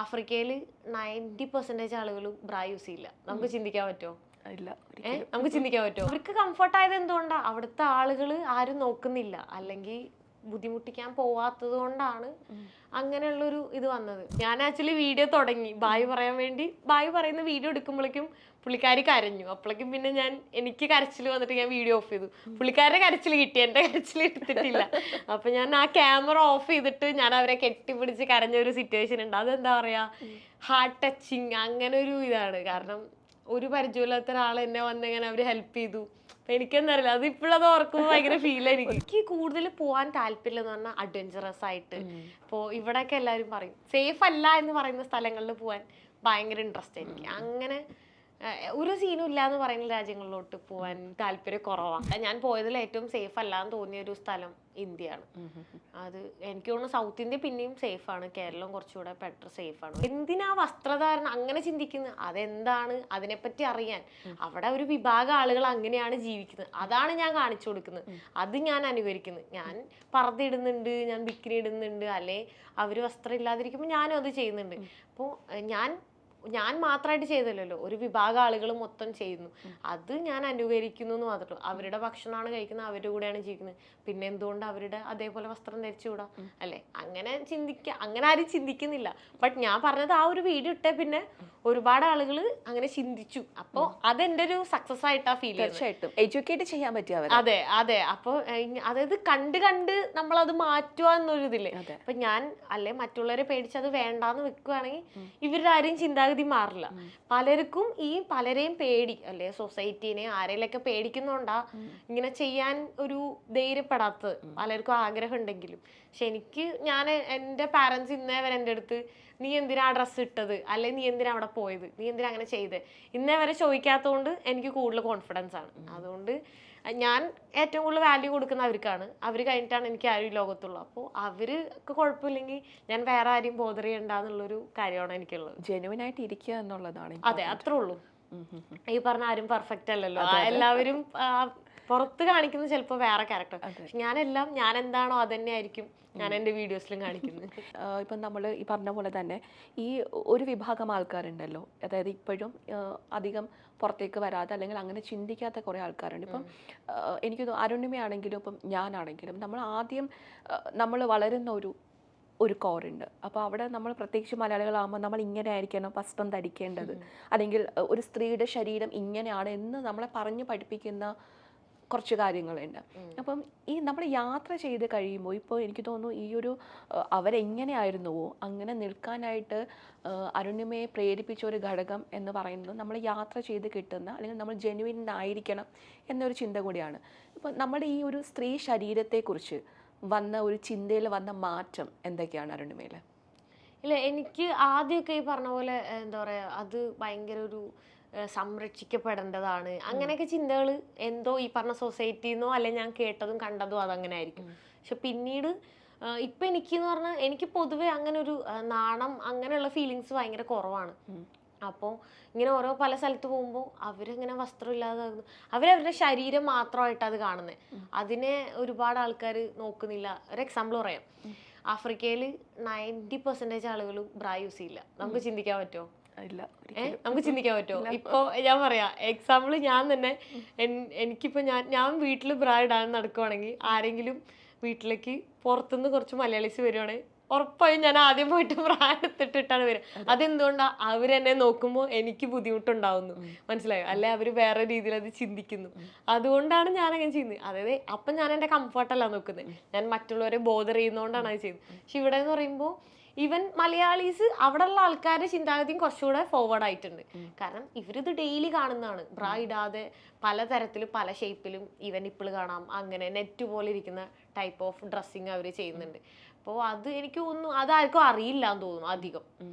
ആഫ്രിക്കയിൽ 90% ആളുകളും ബ്രാ യൂസ് ചെയ്യില്ല. നമുക്ക് ചിന്തിക്കാൻ പറ്റുമോ? ഇല്ല, നമുക്ക് ചിന്തിക്കാൻ പറ്റുമോ? അവർക്ക് കംഫർട്ട് ആയത് എന്തുകൊണ്ടാ? അവിടുത്തെ ആളുകൾ ആരും നോക്കുന്നില്ല, അല്ലെങ്കിൽ ബുദ്ധിമുട്ടിക്കാൻ പോവാത്തത് കൊണ്ടാണ് അങ്ങനെയുള്ളൊരു ഇത് വന്നത്. ഞാൻ ആക്ച്വലി വീഡിയോ തുടങ്ങി ബായ് പറയാൻ വേണ്ടി. ബായ് പറയുന്ന വീഡിയോ എടുക്കുമ്പോഴേക്കും പുള്ളിക്കാരി കരഞ്ഞു. അപ്പോഴേക്കും പിന്നെ എനിക്ക് കരച്ചിൽ വന്നിട്ട് ഞാൻ വീഡിയോ ഓഫ് ചെയ്തു. പുള്ളിക്കാരുടെ കരച്ചിൽ കിട്ടി, എൻ്റെ കരച്ചിൽ എടുത്തിട്ടില്ല. അപ്പൊ ഞാൻ ആ ക്യാമറ ഓഫ് ചെയ്തിട്ട് ഞാൻ അവരെ കെട്ടിപ്പിടിച്ച് കരഞ്ഞ ഒരു സിറ്റുവേഷൻ ഉണ്ട്. അതെന്താ പറയാ, ഹാർട്ട് ടച്ചിങ് അങ്ങനെ ഒരു ഇതാണ്. കാരണം ഒരു പരിചയമില്ലാത്ത ഒരാൾ എന്നെ വന്നിങ്ങനെ അവർ ഹെൽപ്പ് ചെയ്തു. അപ്പൊ എനിക്കെന്തറിയില്ല, അത് ഇപ്പോഴത് ഓർക്കുമ്പോൾ ഭയങ്കര ഫീൽ ആയിരിക്കും. എനിക്ക് കൂടുതൽ പോകാൻ താല്പര്യം എന്ന് പറഞ്ഞാൽ അഡ്വഞ്ചറസ് ആയിട്ട്. ഇപ്പോൾ ഇവിടെയൊക്കെ എല്ലാവരും പറയും സേഫ് അല്ല എന്ന് പറയുന്ന സ്ഥലങ്ങളിൽ പോകാൻ ഭയങ്കര ഇൻട്രസ്റ്റ് എനിക്ക്. അങ്ങനെ ഒരു സീനും ഇല്ല എന്ന് പറയുന്ന രാജ്യങ്ങളിലോട്ട് പോകാൻ താല്പര്യം കുറവാണ്. ഞാൻ പോയതിൽ ഏറ്റവും സേഫ് അല്ലാന്ന് തോന്നിയ ഒരു സ്ഥലം ഇന്ത്യയാണ്. അത് എനിക്ക് തോന്നുന്നു സൗത്ത് ഇന്ത്യ പിന്നെയും സേഫാണ്, കേരളം കുറച്ചുകൂടെ ബെറ്റർ സേഫാണ്. എന്തിനാ വസ്ത്രധാരണം അങ്ങനെ ചിന്തിക്കുന്നത്? അതെന്താണ്, അതിനെപ്പറ്റി അറിയാൻ. അവിടെ ഒരു വിഭാഗം ആളുകൾ അങ്ങനെയാണ് ജീവിക്കുന്നത്, അതാണ് ഞാൻ കാണിച്ചു കൊടുക്കുന്നത്, അത് ഞാൻ അനുകരിക്കുന്നത്. ഞാൻ പർദ്ദ ഇടുന്നുണ്ട്, ഞാൻ ബിക്കിനി ഇടുന്നുണ്ട്, അല്ലെ അവർ വസ്ത്രം ഇല്ലാതിരിക്കുമ്പോൾ ഞാനും അത് ചെയ്യുന്നുണ്ട്. അപ്പോൾ ഞാൻ മാത്രമായിട്ട് ചെയ്തല്ലോ, ഒരു വിഭാഗം ആളുകൾ മൊത്തം ചെയ്യുന്നു, അത് ഞാൻ അനുകരിക്കുന്നു എന്ന് മാത്രമേ. അവരുടെ ഭക്ഷണമാണ് കഴിക്കുന്നത്, അവരുടെ കൂടെയാണ് ജീവിക്കുന്നത്, പിന്നെ എന്തുകൊണ്ട് അവരുടെ അതേപോലെ വസ്ത്രം ധരിച്ചുകൂടാ അല്ലെ? അങ്ങനെ ആരും ചിന്തിക്കുന്നില്ല. ബട്ട് ഞാൻ പറഞ്ഞത് ആ ഒരു വീഡിയോ ഇട്ടേ പിന്നെ ഒരുപാട് ആളുകൾ അങ്ങനെ ചിന്തിച്ചു. അപ്പോൾ അതെന്റെ ഒരു സക്സസ് ആയിട്ടാ ഫീൽ തീർച്ചയായിട്ടും എഡ്യൂക്കേറ്റ് ചെയ്യാൻ പറ്റിയ. അതെ അതെ. അപ്പോൾ അതായത് കണ്ട് നമ്മളത് മാറ്റുക എന്നൊരു ഇതില്ലേ. അപ്പൊ ഞാൻ അല്ലെ മറ്റുള്ളവരെ പേടിച്ച് അത് വേണ്ടാന്ന് വെക്കുകയാണെങ്കിൽ ഇവരുടെ ആരെയും ചിന്താഗതി മാറില്ല. പലരെയും പേടി അല്ലെ, സൊസൈറ്റീനെ ആരെയൊക്കെ പേടിക്കുന്നോണ്ടാ ഇങ്ങനെ ചെയ്യാൻ ഒരു ധൈര്യപ്പെടാത്തത്. പലർക്കും ആഗ്രഹം ഉണ്ടെങ്കിലും. പക്ഷെ എൻ്റെ പാരന്റ്സ് ഇന്നേ വരെ എൻ്റെ അടുത്ത് നീ എന്തിനാ ഡ്രസ്സ് ഇട്ടത്, അല്ലെ നീ എന്തിനാ അവിടെ പോയത്, നീ എന്തിനാ അങ്ങനെ ചെയ്തത്, ഇന്നേ വരെ ചോദിക്കാത്തതുകൊണ്ട് എനിക്ക് കൂടുതൽ കോൺഫിഡൻസ് ആണ്. അതുകൊണ്ട് ഞാൻ ഏറ്റവും കൂടുതൽ വാല്യൂ കൊടുക്കുന്ന അവർക്കാണ്. അവർ കഴിഞ്ഞിട്ടാണ് എനിക്ക് ആരും ഈ ലോകത്തുള്ളൂ. അപ്പോൾ അവർക്ക് കുഴപ്പമില്ലെങ്കിൽ ഞാൻ വേറെ ആരെയും ബോധർ ചെയ്യണ്ടെന്നുള്ളൊരു കാര്യമാണ് എനിക്കുള്ളത്. ജെന്യുവൻ ആയിട്ട് ഇരിക്കുക എന്നുള്ളതാണ്. അതെ, അത്രേ ഉള്ളൂ. ഈ പറഞ്ഞ ആരും പെർഫെക്റ്റ് അല്ലല്ലോ. എല്ലാവരും പുറത്ത് കാണിക്കുന്നത് ചിലപ്പോൾ വേറെ ക്യാരക്ടർ. ഞാൻ എന്താണോ അതന്നെ ആയിരിക്കും ഞാൻ എൻ്റെ വീഡിയോസിലും കാണിക്കുന്നത്. ഇപ്പം നമ്മൾ ഈ പറഞ്ഞ പോലെ തന്നെ ഈ ഒരു വിഭാഗം ആൾക്കാരുണ്ടല്ലോ, അതായത് ഇപ്പോഴും അധികം പുറത്തേക്ക് വരാതെ അല്ലെങ്കിൽ അങ്ങനെ ചിന്തിക്കാത്ത കുറേ ആൾക്കാരുണ്ട്. ഇപ്പം എനിക്ക് അരുണിമയാണെങ്കിലും ഇപ്പം ഞാനാണെങ്കിലും നമ്മൾ വളരുന്ന ഒരു കോറുണ്ട്. അപ്പോൾ അവിടെ നമ്മൾ പ്രത്യേകിച്ച് മലയാളികളാകുമ്പോൾ നമ്മൾ ഇങ്ങനെ ആയിരിക്കണം വസ്ത്രം ധരിക്കേണ്ടത്, അല്ലെങ്കിൽ ഒരു സ്ത്രീയുടെ ശരീരം ഇങ്ങനെയാണ് എന്ന് നമ്മളെ പറഞ്ഞു പഠിപ്പിക്കുന്ന കുറച്ച് കാര്യങ്ങളുണ്ട്. അപ്പം ഈ നമ്മൾ യാത്ര ചെയ്ത് കഴിയുമ്പോൾ ഇപ്പോൾ എനിക്ക് തോന്നുന്നു ഈ ഒരു അവരെങ്ങനെയായിരുന്നുവോ അങ്ങനെ നിൽക്കാനായിട്ട് അരുണിമയെ പ്രേരിപ്പിച്ച ഒരു ഘടകം എന്ന് പറയുന്നത് നമ്മൾ യാത്ര ചെയ്ത് കിട്ടുന്ന അല്ലെങ്കിൽ നമ്മൾ ജെന്യുവിൻ ആയിരിക്കണം എന്നൊരു ചിന്ത കൂടിയാണ്. ഇപ്പം നമ്മുടെ ഈ ഒരു സ്ത്രീ ശരീരത്തെക്കുറിച്ച് വന്ന ഒരു ചിന്തയിൽ വന്ന മാറ്റം എന്തൊക്കെയാണ് അരുണിമയിൽ? ഇല്ല, എനിക്ക് ആദ്യമൊക്കെ ഈ പറഞ്ഞ പോലെ എന്താ പറയുക, അത് ഭയങ്കര ഒരു സംരക്ഷിക്കപ്പെടേണ്ടതാണ് അങ്ങനെയൊക്കെ ചിന്തകൾ എന്തോ ഈ പറഞ്ഞ സൊസൈറ്റിന്നോ അല്ലെ ഞാൻ കേട്ടതും കണ്ടതും അതങ്ങനെ ആയിരിക്കും. പക്ഷെ പിന്നീട് ഇപ്പം എനിക്കെന്ന് പറഞ്ഞാൽ എനിക്ക് പൊതുവെ അങ്ങനെ ഒരു നാണം അങ്ങനെയുള്ള ഫീലിങ്സ് ഭയങ്കര കുറവാണ്. അപ്പോൾ ഇങ്ങനെ ഓരോ പല സ്ഥലത്ത് പോകുമ്പോൾ അവരിങ്ങനെ വസ്ത്രം ഇല്ലാതാകുന്നു, അവരവരുടെ ശരീരം മാത്രമായിട്ട് അത് കാണുന്നത്. അതിനെ ഒരുപാട് ആൾക്കാർ നോക്കുന്നില്ല. ഒരു എക്സാമ്പിൾ പറയാം, ആഫ്രിക്കയിൽ 90% ആളുകളും ബ്രാ യൂസ് ചെയ്യില്ല. നമുക്ക് ചിന്തിക്കാൻ പറ്റുമോ? നമുക്ക് ചിന്തിക്കാൻ പറ്റുമോ? ഇപ്പോൾ ഞാൻ പറയാം എക്സാമ്പിൾ, ഞാൻ തന്നെ എനിക്കിപ്പോൾ ഞാൻ വീട്ടിൽ ബ്രാ ഇടാൻ നടക്കുവാണെങ്കിൽ ആരെങ്കിലും വീട്ടിലേക്ക് പുറത്തുനിന്ന് കുറച്ച് മലയാളീസ് വരുവാണെങ്കിൽ ഉറപ്പായും ഞാൻ ആദ്യം പോയിട്ട് ബ്രാ എടുത്തിട്ടിട്ടാണ് വരിക. അതെന്തുകൊണ്ടാണ്? അവരെന്നെ നോക്കുമ്പോൾ എനിക്ക് ബുദ്ധിമുട്ടുണ്ടാവുന്നു, മനസ്സിലായോ? അല്ലെ അവർ വേറെ രീതിയിൽ അത് ചിന്തിക്കുന്നു. അതുകൊണ്ടാണ് ഞാൻ അങ്ങനെ ചെയ്യുന്നത്. അതായത് അപ്പം ഞാൻ എൻ്റെ കംഫർട്ടല്ല നോക്കുന്നത്, ഞാൻ മറ്റുള്ളവരെ ബോധർ ചെയ്യുന്നതുകൊണ്ടാണ് അത് ചെയ്യുന്നത്. പക്ഷെ ഇവിടെ എന്ന് പറയുമ്പോൾ ഈവൻ മലയാളീസ് അവിടെയുള്ള ആൾക്കാരുടെ ചിന്താഗതിയും കുറച്ചുകൂടെ ഫോർവേഡ് ആയിട്ടുണ്ട്. കാരണം ഇവരിത് ഡെയിലി കാണുന്നതാണ്. ബ്രാ ഇടാതെ പലതരത്തിലും പല ഷേപ്പിലും ഈവൻ ഇപ്പോൾ കാണാം, അങ്ങനെ നെറ്റ് പോലെ ഇരിക്കുന്ന ടൈപ്പ് ഓഫ് ഡ്രസ്സിങ് അവർ ചെയ്യുന്നുണ്ട്. അപ്പോൾ അത് എനിക്ക് തോന്നുന്നു അതാർക്കും അറിയില്ല എന്ന് തോന്നുന്നു അധികം.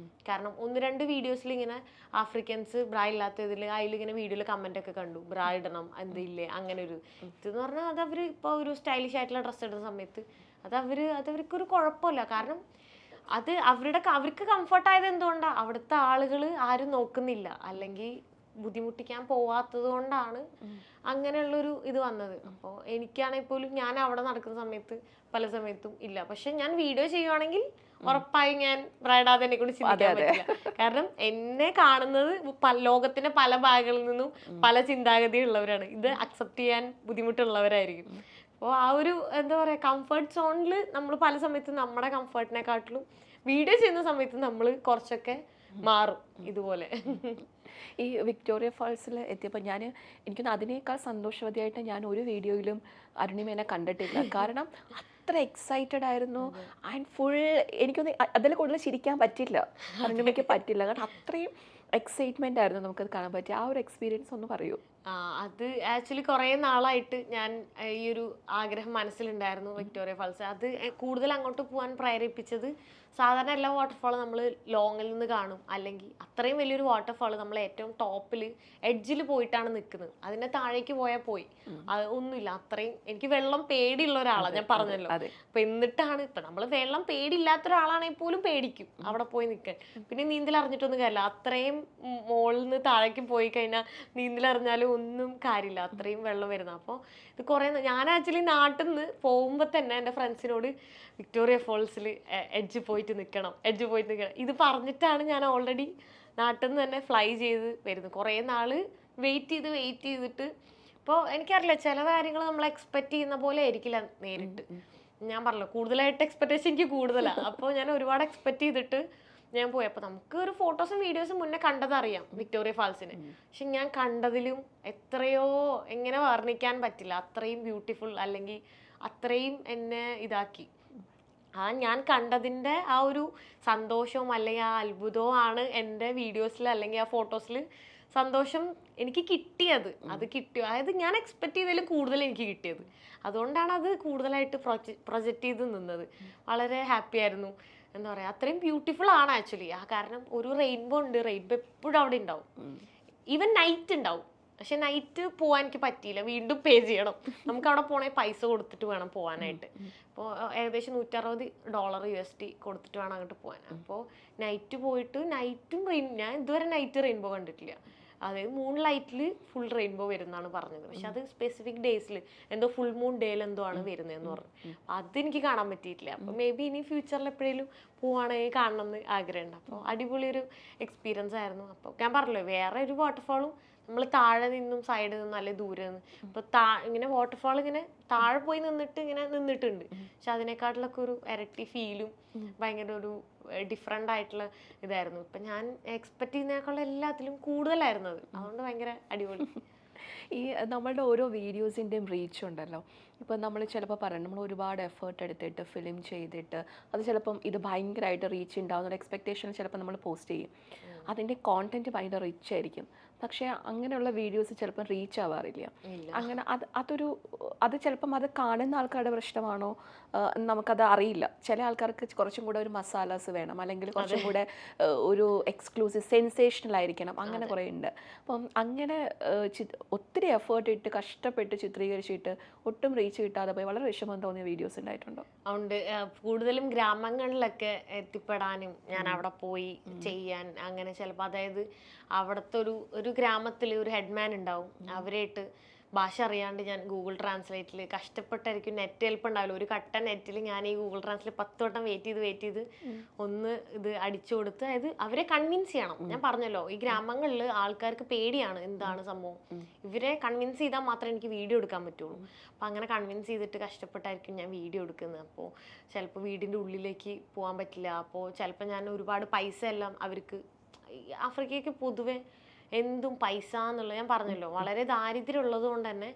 കാരണം 1-2 വീഡിയോസിൽ ഇങ്ങനെ ആഫ്രിക്കൻസ് ബ്രാ ഇല്ലാത്തതിൽ അതിലിങ്ങനെ വീഡിയോയിൽ കമന്റ് ഒക്കെ കണ്ടു, ബ്രാ ഇടണം എന്തില്ലേ അങ്ങനെ ഒരു ഇതെന്ന് പറഞ്ഞാൽ അത് അവർ ഇപ്പോൾ ഒരു സ്റ്റൈലിഷ് ആയിട്ടുള്ള ഡ്രസ്സ് ഇടുന്ന സമയത്ത് അവർക്കൊരു കുഴപ്പമില്ല. കാരണം അവർക്ക് കംഫർട്ടായത് എന്തുകൊണ്ടാണ്? അവിടുത്തെ ആളുകൾ ആരും നോക്കുന്നില്ല, അല്ലെങ്കിൽ ബുദ്ധിമുട്ടിക്കാൻ പോവാത്തത് കൊണ്ടാണ് അങ്ങനെയുള്ളൊരു ഇത് വന്നത്. അപ്പോൾ എനിക്കാണെങ്കിൽ പോലും ഞാൻ അവിടെ നടക്കുന്ന സമയത്ത് പല സമയത്തും ഇല്ല. പക്ഷെ ഞാൻ വീഡിയോ ചെയ്യുവാണെങ്കിൽ ഉറപ്പായും ഞാൻ ബ്രൈഡാതെ എന്നെ കൊണ്ട് ചിന്തിക്കാൻ പറ്റില്ല. കാരണം എന്നെ കാണുന്നത് ലോകത്തിന്റെ പല ഭാഗങ്ങളിൽ നിന്നും പല ചിന്താഗതി ഉള്ളവരാണ്. ഇത് അക്സെപ്റ്റ് ചെയ്യാൻ ബുദ്ധിമുട്ടുള്ളവരായിരിക്കും. അപ്പോൾ ആ ഒരു എന്താ പറയാ കംഫർട്ട് സോണിൽ നമ്മൾ പല സമയത്തും നമ്മുടെ കംഫർട്ടിനെക്കാട്ടിലും വീഡിയോ ചെയ്യുന്ന സമയത്ത് നമ്മൾ കുറച്ചൊക്കെ മാറും ഇതുപോലെ. ഈ വിക്ടോറിയ ഫാൾസിൽ എത്തിയപ്പോൾ എനിക്കൊന്ന് അതിനേക്കാൾ സന്തോഷവതിയായിട്ട് ഞാൻ ഒരു വീഡിയോയിലും അരുണിമേനെ കണ്ടിട്ടില്ല. കാരണം അത്ര എക്സൈറ്റഡ് ആയിരുന്നു ആൻഡ് ഫുൾ എനിക്കൊന്ന് അതിൽ കൂടുതൽ ചിരിക്കാൻ പറ്റില്ല, അരുണിമയ്ക്ക് പറ്റില്ല. കാരണം അത്രയും എക്സൈറ്റ്മെന്റ് ആയിരുന്നു നമുക്കത് കാണാൻ പറ്റിയ. ആ ഒരു എക്സ്പീരിയൻസ് ഒന്ന് പറയൂ. അത് ആക്ച്വലി കുറേ നാളായിട്ട് ഞാൻ ഈ ഒരു ആഗ്രഹം മനസ്സിലുണ്ടായിരുന്നു വിക്ടോറിയ ഫാൾസ്. അത് കൂടുതൽ അങ്ങോട്ട് പോകാൻ പ്രേരിപ്പിച്ചത് സാധാരണ എല്ലാ വാട്ടർഫാളും നമ്മൾ ലോങ്ങിൽ നിന്ന് കാണും, അല്ലെങ്കിൽ അത്രയും വലിയൊരു വാട്ടർഫാൾ നമ്മൾ ഏറ്റവും ടോപ്പിൽ എഡ്ജിൽ പോയിട്ടാണ് നിൽക്കുന്നത്. അതിന്റെ താഴേക്ക് പോയാൽ പോയി, അത് ഒന്നുമില്ല. അത്രയും എനിക്ക് വെള്ളം പേടിയുള്ള ഒരാളാണ്, ഞാൻ പറഞ്ഞല്ലോ. അപ്പൊ എന്നിട്ടാണ് ഇപ്പൊ നമ്മൾ വെള്ളം പേടിയില്ലാത്ത ഒരാളാണെങ്കിൽ പോലും പേടിക്കും അവിടെ പോയി നിൽക്കാൻ. പിന്നെ നീന്തൽ അറിഞ്ഞിട്ടൊന്നും കാര്യമില്ല, അത്രയും മുകളിൽ നിന്ന് താഴേക്ക് പോയി കഴിഞ്ഞാൽ നീന്തൽ അറിഞ്ഞാലും ഒന്നും കാര്യമില്ല, അത്രയും വെള്ളം വരുന്നത്. അപ്പോൾ ഇത് കുറേ ഞാൻ ആക്ച്വലി നാട്ടിൽ നിന്ന് പോകുമ്പോൾ തന്നെ എൻ്റെ ഫ്രണ്ട്സിനോട് വിക്ടോറിയ ഫോൾസിൽ എഡ്ജ് പോയിട്ട് നിൽക്കണം ഇത് പറഞ്ഞിട്ടാണ് ഞാൻ ഓൾറെഡി നാട്ടിൽ നിന്ന് തന്നെ ഫ്ലൈ ചെയ്ത് വരുന്നത്. കുറേ നാൾ വെയിറ്റ് ചെയ്തിട്ട് ഇപ്പോൾ എനിക്കറിയില്ല, ചില കാര്യങ്ങൾ നമ്മൾ എക്സ്പെക്റ്റ് ചെയ്യുന്ന പോലെ ആയിരിക്കില്ല നേരിട്ട്. ഞാൻ പറഞ്ഞല്ലോ കൂടുതലായിട്ട് എക്സ്പെക്ടേഷൻ എനിക്ക് കൂടുതലാണ്. അപ്പോൾ ഞാൻ ഒരുപാട് എക്സ്പെക്റ്റ് ചെയ്തിട്ട് ഞാൻ പോയി. അപ്പോൾ നമുക്ക് ഒരു ഫോട്ടോസും വീഡിയോസും മുന്നേ കണ്ടതറിയാം വിക്ടോറിയ ഫാൾസിനെ, പക്ഷെ ഞാൻ കണ്ടതിലും എത്രയോ എങ്ങനെ വർണ്ണിക്കാൻ പറ്റില്ല, അത്രയും ബ്യൂട്ടിഫുൾ, അല്ലെങ്കിൽ അത്രയും എന്നെ ഇതാക്കി. ഞാൻ കണ്ടതിൻ്റെ ആ ഒരു സന്തോഷവും അല്ലെങ്കിൽ ആ അത്ഭുതവും ആണ് എൻ്റെ വീഡിയോസിൽ അല്ലെങ്കിൽ ആ ഫോട്ടോസിൽ സന്തോഷം എനിക്ക് കിട്ടിയത്. അത് കിട്ടി, അതായത് ഞാൻ എക്സ്പെക്ട് ചെയ്തതിലും കൂടുതൽ എനിക്ക് കിട്ടിയത്. അതുകൊണ്ടാണ് അത് കൂടുതലായിട്ട് പ്രൊജക്റ്റ് ചെയ്ത് നിന്നത്. വളരെ ഹാപ്പി ആയിരുന്നു. എന്താ പറയുക, അത്രയും ബ്യൂട്ടിഫുൾ ആണ് ആക്ച്വലി. കാരണം ഒരു റെയിൻബോ ഉണ്ട്, റെയിൻബോ എപ്പോഴും അവിടെ ഉണ്ടാവും. ഈവൻ നൈറ്റ് ഉണ്ടാവും, പക്ഷെ നൈറ്റ് പോകാൻ എനിക്ക് പറ്റിയില്ല, വീണ്ടും പേ ചെയ്യണം. നമുക്ക് അവിടെ പോകണമെങ്കിൽ പൈസ കൊടുത്തിട്ട് വേണം പോകാനായിട്ട്. അപ്പോൾ ഏകദേശം $160 USD കൊടുത്തിട്ട് വേണം അങ്ങോട്ട് പോകാൻ. അപ്പോൾ നൈറ്റ് പോയിട്ട് നൈറ്റും ഞാൻ ഇതുവരെ നൈറ്റ് റെയിൻബോ കണ്ടിട്ടില്ല. അതായത് മൂൺ ലൈറ്റിൽ ഫുൾ റെയിൻബോ വരുന്നതാണ് പറഞ്ഞത്, പക്ഷെ അത് സ്പെസിഫിക് ഡേയ്സിൽ എന്തോ ഫുൾ മൂൺ ഡേയിൽ എന്തോ ആണ് വരുന്നതെന്ന് പറഞ്ഞു. അതെനിക്ക് കാണാൻ പറ്റിയിട്ടില്ല. അപ്പോൾ മേ ബി ഇനി ഫ്യൂച്ചറിൽ എപ്പോഴേലും പോവുകയാണെങ്കിൽ കാണണം എന്ന് ആഗ്രഹമുണ്ട്. അപ്പോൾ അടിപൊളി ഒരു എക്സ്പീരിയൻസ് ആയിരുന്നു. അപ്പോൾ ഞാൻ പറഞ്ഞല്ലോ, വേറെ ഒരു വാട്ടർഫാളും നമ്മൾ താഴെ നിന്നും സൈഡിൽ നിന്നും അല്ലെങ്കിൽ ദൂരെ നിന്ന് ഇപ്പോൾ ഇങ്ങനെ വാട്ടർഫാൾ ഇങ്ങനെ താഴെ പോയി നിന്നിട്ട് ഇങ്ങനെ നിന്നിട്ടുണ്ട്, പക്ഷെ അതിനെക്കാട്ടിലൊക്കെ ഒരു ഇരട്ടി ഫീലും ഭയങ്കര ഒരു ഡിഫറെൻ്റ് ആയിട്ടുള്ള ഇതായിരുന്നു. ഇപ്പം ഞാൻ എക്സ്പെക്ട് ചെയ്യുന്നതിനേക്കാളും എല്ലാത്തിലും കൂടുതലായിരുന്നു അത്. അതുകൊണ്ട് ഭയങ്കര അടിപൊളി. ഈ നമ്മളുടെ ഓരോ വീഡിയോസിൻ്റെയും റീച്ച് ഉണ്ടല്ലോ. ഇപ്പം നമ്മൾ ചിലപ്പോൾ പറയും നമ്മൾ ഒരുപാട് എഫേർട്ട് എടുത്തിട്ട് ഫിലിം ചെയ്തിട്ട് അത് ചിലപ്പം ഇത് ഭയങ്കരമായിട്ട് റീച്ച് ഉണ്ടാവുന്ന എക്സ്പെക്റ്റേഷൻ ചിലപ്പോൾ നമ്മൾ പോസ്റ്റ് ചെയ്യും. അതിൻ്റെ കോണ്ടൻറ്റ് ഭയങ്കര റിച്ച് ആയിരിക്കും, പക്ഷേ അങ്ങനെയുള്ള വീഡിയോസ് ചിലപ്പം റീച്ച് ആവാറില്ല. അങ്ങനെ അത് ചിലപ്പം അത് കാണുന്ന ആൾക്കാരുടെ പ്രശ്നമാണോ നമുക്കത് അറിയില്ല. ചില ആൾക്കാർക്ക് കുറച്ചും കൂടെ ഒരു മസാലാസ് വേണം, അല്ലെങ്കിൽ കുറച്ചും കൂടെ ഒരു എക്സ്ക്ലൂസീവ് സെൻസേഷണൽ ആയിരിക്കണം, അങ്ങനെ കുറേ ഉണ്ട്. അപ്പം അങ്ങനെ ഒത്തിരി എഫേർട്ട് ഇട്ട് കഷ്ടപ്പെട്ട് ചിത്രീകരിച്ചിട്ട് ഒട്ടും റീച്ച് കിട്ടാതെ പോയി വളരെ വിഷമം തോന്നിയ വീഡിയോസ് ഉണ്ടായിട്ടുണ്ടോ? ഉണ്ട്. കൂടുതലും ഗ്രാമങ്ങളിലൊക്കെ എത്തിപ്പെടാനും ഞാൻ അവിടെ പോയി ചെയ്യാൻ അങ്ങനെ ചിലപ്പോൾ, അതായത് അവിടുത്തെ ഒരു ഗ്രാമത്തിൽ ഒരു ഹെഡ്മാൻ ഉണ്ടാവും, അവരായിട്ട് ഭാഷ അറിയാണ്ട് ഞാൻ ഗൂഗിൾ ട്രാൻസ്ലേറ്റിൽ കഷ്ടപ്പെട്ടായിരിക്കും, നെറ്റ് ഹെൽപ്പ് ഉണ്ടാവില്ല, ഒരു കട്ട നെറ്റിൽ ഞാൻ ഈ ഗൂഗിൾ ട്രാൻസ്ലേറ്റ് 10 വട്ടം വെയിറ്റ് ചെയ്ത് ഒന്ന് ഇത് അടിച്ചു കൊടുത്ത്, അതായത് അവരെ കൺവിൻസ് ചെയ്യണം. ഞാൻ പറഞ്ഞല്ലോ, ഈ ഗ്രാമങ്ങളിൽ ആൾക്കാർക്ക് പേടിയാണ് എന്താണ് സംഭവം, ഇവരെ കൺവിൻസ് ചെയ്താൽ മാത്രമേ എനിക്ക് വീഡിയോ എടുക്കാൻ പറ്റുള്ളൂ. അപ്പം അങ്ങനെ കൺവിൻസ് ചെയ്തിട്ട് കഷ്ടപ്പെട്ടായിരിക്കും ഞാൻ വീഡിയോ എടുക്കുന്നത്. അപ്പോൾ ചിലപ്പോൾ വീടിൻ്റെ ഉള്ളിലേക്ക് പോകാൻ പറ്റില്ല. അപ്പോൾ ചിലപ്പോൾ ഞാൻ ഒരുപാട് പൈസ എല്ലാം അവർക്ക്, ആഫ്രിക്കയ്ക്ക് പൊതുവെ എന്തും പൈസ എന്നുള്ളത് ഞാൻ പറഞ്ഞല്ലോ, വളരെ ദാരിദ്ര്യം ഉള്ളത് കൊണ്ട് തന്നെ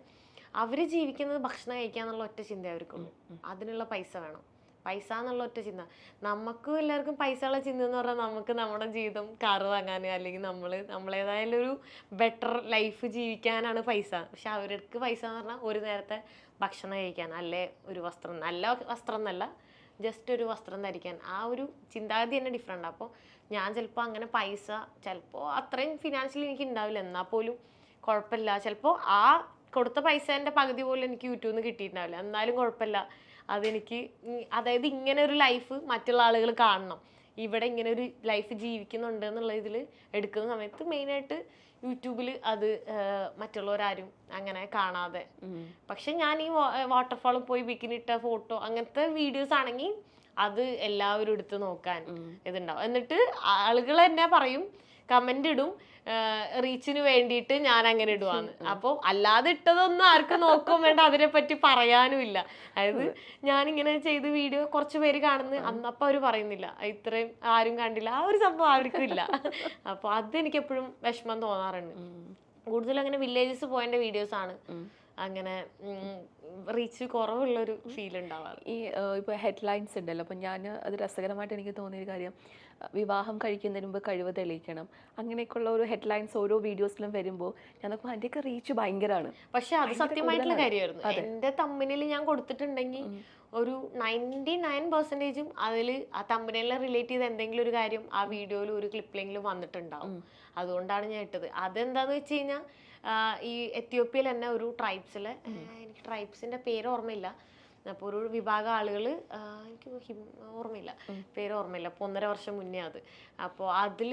അവർ ജീവിക്കുന്നത് ഭക്ഷണം കഴിക്കുക എന്നുള്ള ഒറ്റ ചിന്ത അവർക്കുള്ളൂ. അതിനുള്ള പൈസ വേണം, പൈസ എന്നുള്ള ഒറ്റ ചിന്ത. നമുക്ക് എല്ലാവർക്കും പൈസയുള്ള ചിന്ത എന്ന് പറഞ്ഞാൽ നമുക്ക് നമ്മുടെ ജീവിതം കാറ് വാങ്ങാൻ, അല്ലെങ്കിൽ നമ്മളേതായാലും ഒരു ബെറ്റർ ലൈഫ് ജീവിക്കാനാണ് പൈസ. പക്ഷെ അവർക്ക് പൈസ എന്ന് പറഞ്ഞാൽ ഒരു നേരത്തെ ഭക്ഷണം കഴിക്കാൻ, അല്ലേ ഒരു വസ്ത്രം, നല്ല വസ്ത്രം എന്നല്ല, ജസ്റ്റ് ഒരു വസ്ത്രം ധരിക്കാൻ. ആ ഒരു ചിന്താഗതി തന്നെ ഡിഫറെൻ്റ്. അപ്പോൾ ഞാൻ ചിലപ്പോൾ അങ്ങനെ പൈസ ചിലപ്പോൾ അത്രയും ഫിനാൻഷ്യലി എനിക്ക് ഉണ്ടാവില്ല, എന്നാൽ പോലും കുഴപ്പമില്ല. ചിലപ്പോൾ ആ കൊടുത്ത പൈസേൻ്റെ പകുതി പോലും എനിക്ക് യൂട്യൂബിൽ നിന്ന് കിട്ടിയിട്ടുണ്ടാവില്ല, എന്നാലും കുഴപ്പമില്ല. അതെനിക്ക്, അതായത് ഇങ്ങനെ ഒരു ലൈഫ് മറ്റുള്ള ആളുകൾ കാണണം, ഇവിടെ ഇങ്ങനെ ഒരു ലൈഫ് ജീവിക്കുന്നുണ്ട് എന്നുള്ള ഇതിൽ എടുക്കുന്ന സമയത്ത് മെയിനായിട്ട് യൂട്യൂബിൽ അത് മറ്റുള്ളവരാരും അങ്ങനെ കാണാതെ. പക്ഷെ ഞാൻ ഈ വാട്ടർഫാളിൽ പോയി ബിക്കിനിട്ട ഫോട്ടോ അങ്ങനത്തെ വീഡിയോസ് ആണെങ്കിൽ അത് എല്ലാവരും എടുത്ത് നോക്കാൻ ഇതുണ്ടാവും. എന്നിട്ട് ആളുകൾ തന്നെ പറയും, കമന്റ് ഇടും, റീച്ചിന് വേണ്ടിയിട്ട് ഞാൻ അങ്ങനെ ഇടുവാന്ന്. അപ്പോൾ അല്ലാതെ ഇട്ടതൊന്നും ആർക്കും നോക്കുകയും വേണ്ട, അതിനെ പറ്റി പറയാനും ഇല്ല. അതായത് ഞാനിങ്ങനെ ചെയ്ത് വീഡിയോ കുറച്ച് പേര് കാണുന്നു, അന്നപ്പം അവർ പറയുന്നില്ല ഇത്രയും ആരും കണ്ടില്ല, ആ ഒരു സംഭവം ആർക്കും ഇല്ല. അപ്പോൾ അതെനിക്ക് എപ്പോഴും വിഷമം തോന്നാറുണ്ട്. കൂടുതലും അങ്ങനെ വില്ലേജസ് പോയതിന്റെ വീഡിയോസ് ആണ് അങ്ങനെ റീച്ച് കുറവുള്ളൊരു ഫീൽ ഉണ്ടാവാറ്. ഈ ഇപ്പോൾ ഹെഡ്ലൈൻസ് ഉണ്ടല്ലോ, അപ്പം ഞാൻ അത് രസകരമായിട്ട് എനിക്ക് തോന്നിയൊരു കാര്യം, വിവാഹം കഴിക്കുന്നതിന് മുമ്പ് കഴിവ് തെളിയിക്കണം, അങ്ങനെയൊക്കെയുള്ള ഒരു ഹെഡ്ലൈൻസ് ഓരോ വീഡിയോസിലും വരുമ്പോൾ ഞാൻ നോക്കുമ്പോൾ അതിൻ്റെയൊക്കെ റീച്ച് ഭയങ്കരമാണ്. പക്ഷെ അത് സത്യമായിട്ടുള്ള കാര്യമായിരുന്നു. എന്റെ തമ്മിലിൽ ഞാൻ കൊടുത്തിട്ടുണ്ടെങ്കിൽ ഒരു 99% അതിൽ ആ തമ്മിലിനെ റിലേറ്റ് ചെയ്ത് എന്തെങ്കിലും ഒരു കാര്യം ആ വീഡിയോയിൽ ഒരു ക്ലിപ്പിലെങ്കിലും വന്നിട്ടുണ്ടാവും. അതുകൊണ്ടാണ് ഞാൻ ഇട്ടത്. അതെന്താന്ന് വെച്ച് കഴിഞ്ഞാൽ ഈ എത്യോപ്യയിൽ തന്നെ ഒരു ട്രൈബ്സിലെ, എനിക്ക് ട്രൈബ്സിന്റെ പേര് ഓർമ്മയില്ല, അപ്പോൾ ഒരു വിഭാഗം ആളുകൾ, എനിക്ക് ഓർമ്മയില്ല, പേര് ഓർമ്മയില്ല, അപ്പോൾ 1.5 വർഷം മുന്നേ അത്. അപ്പോൾ അതിൽ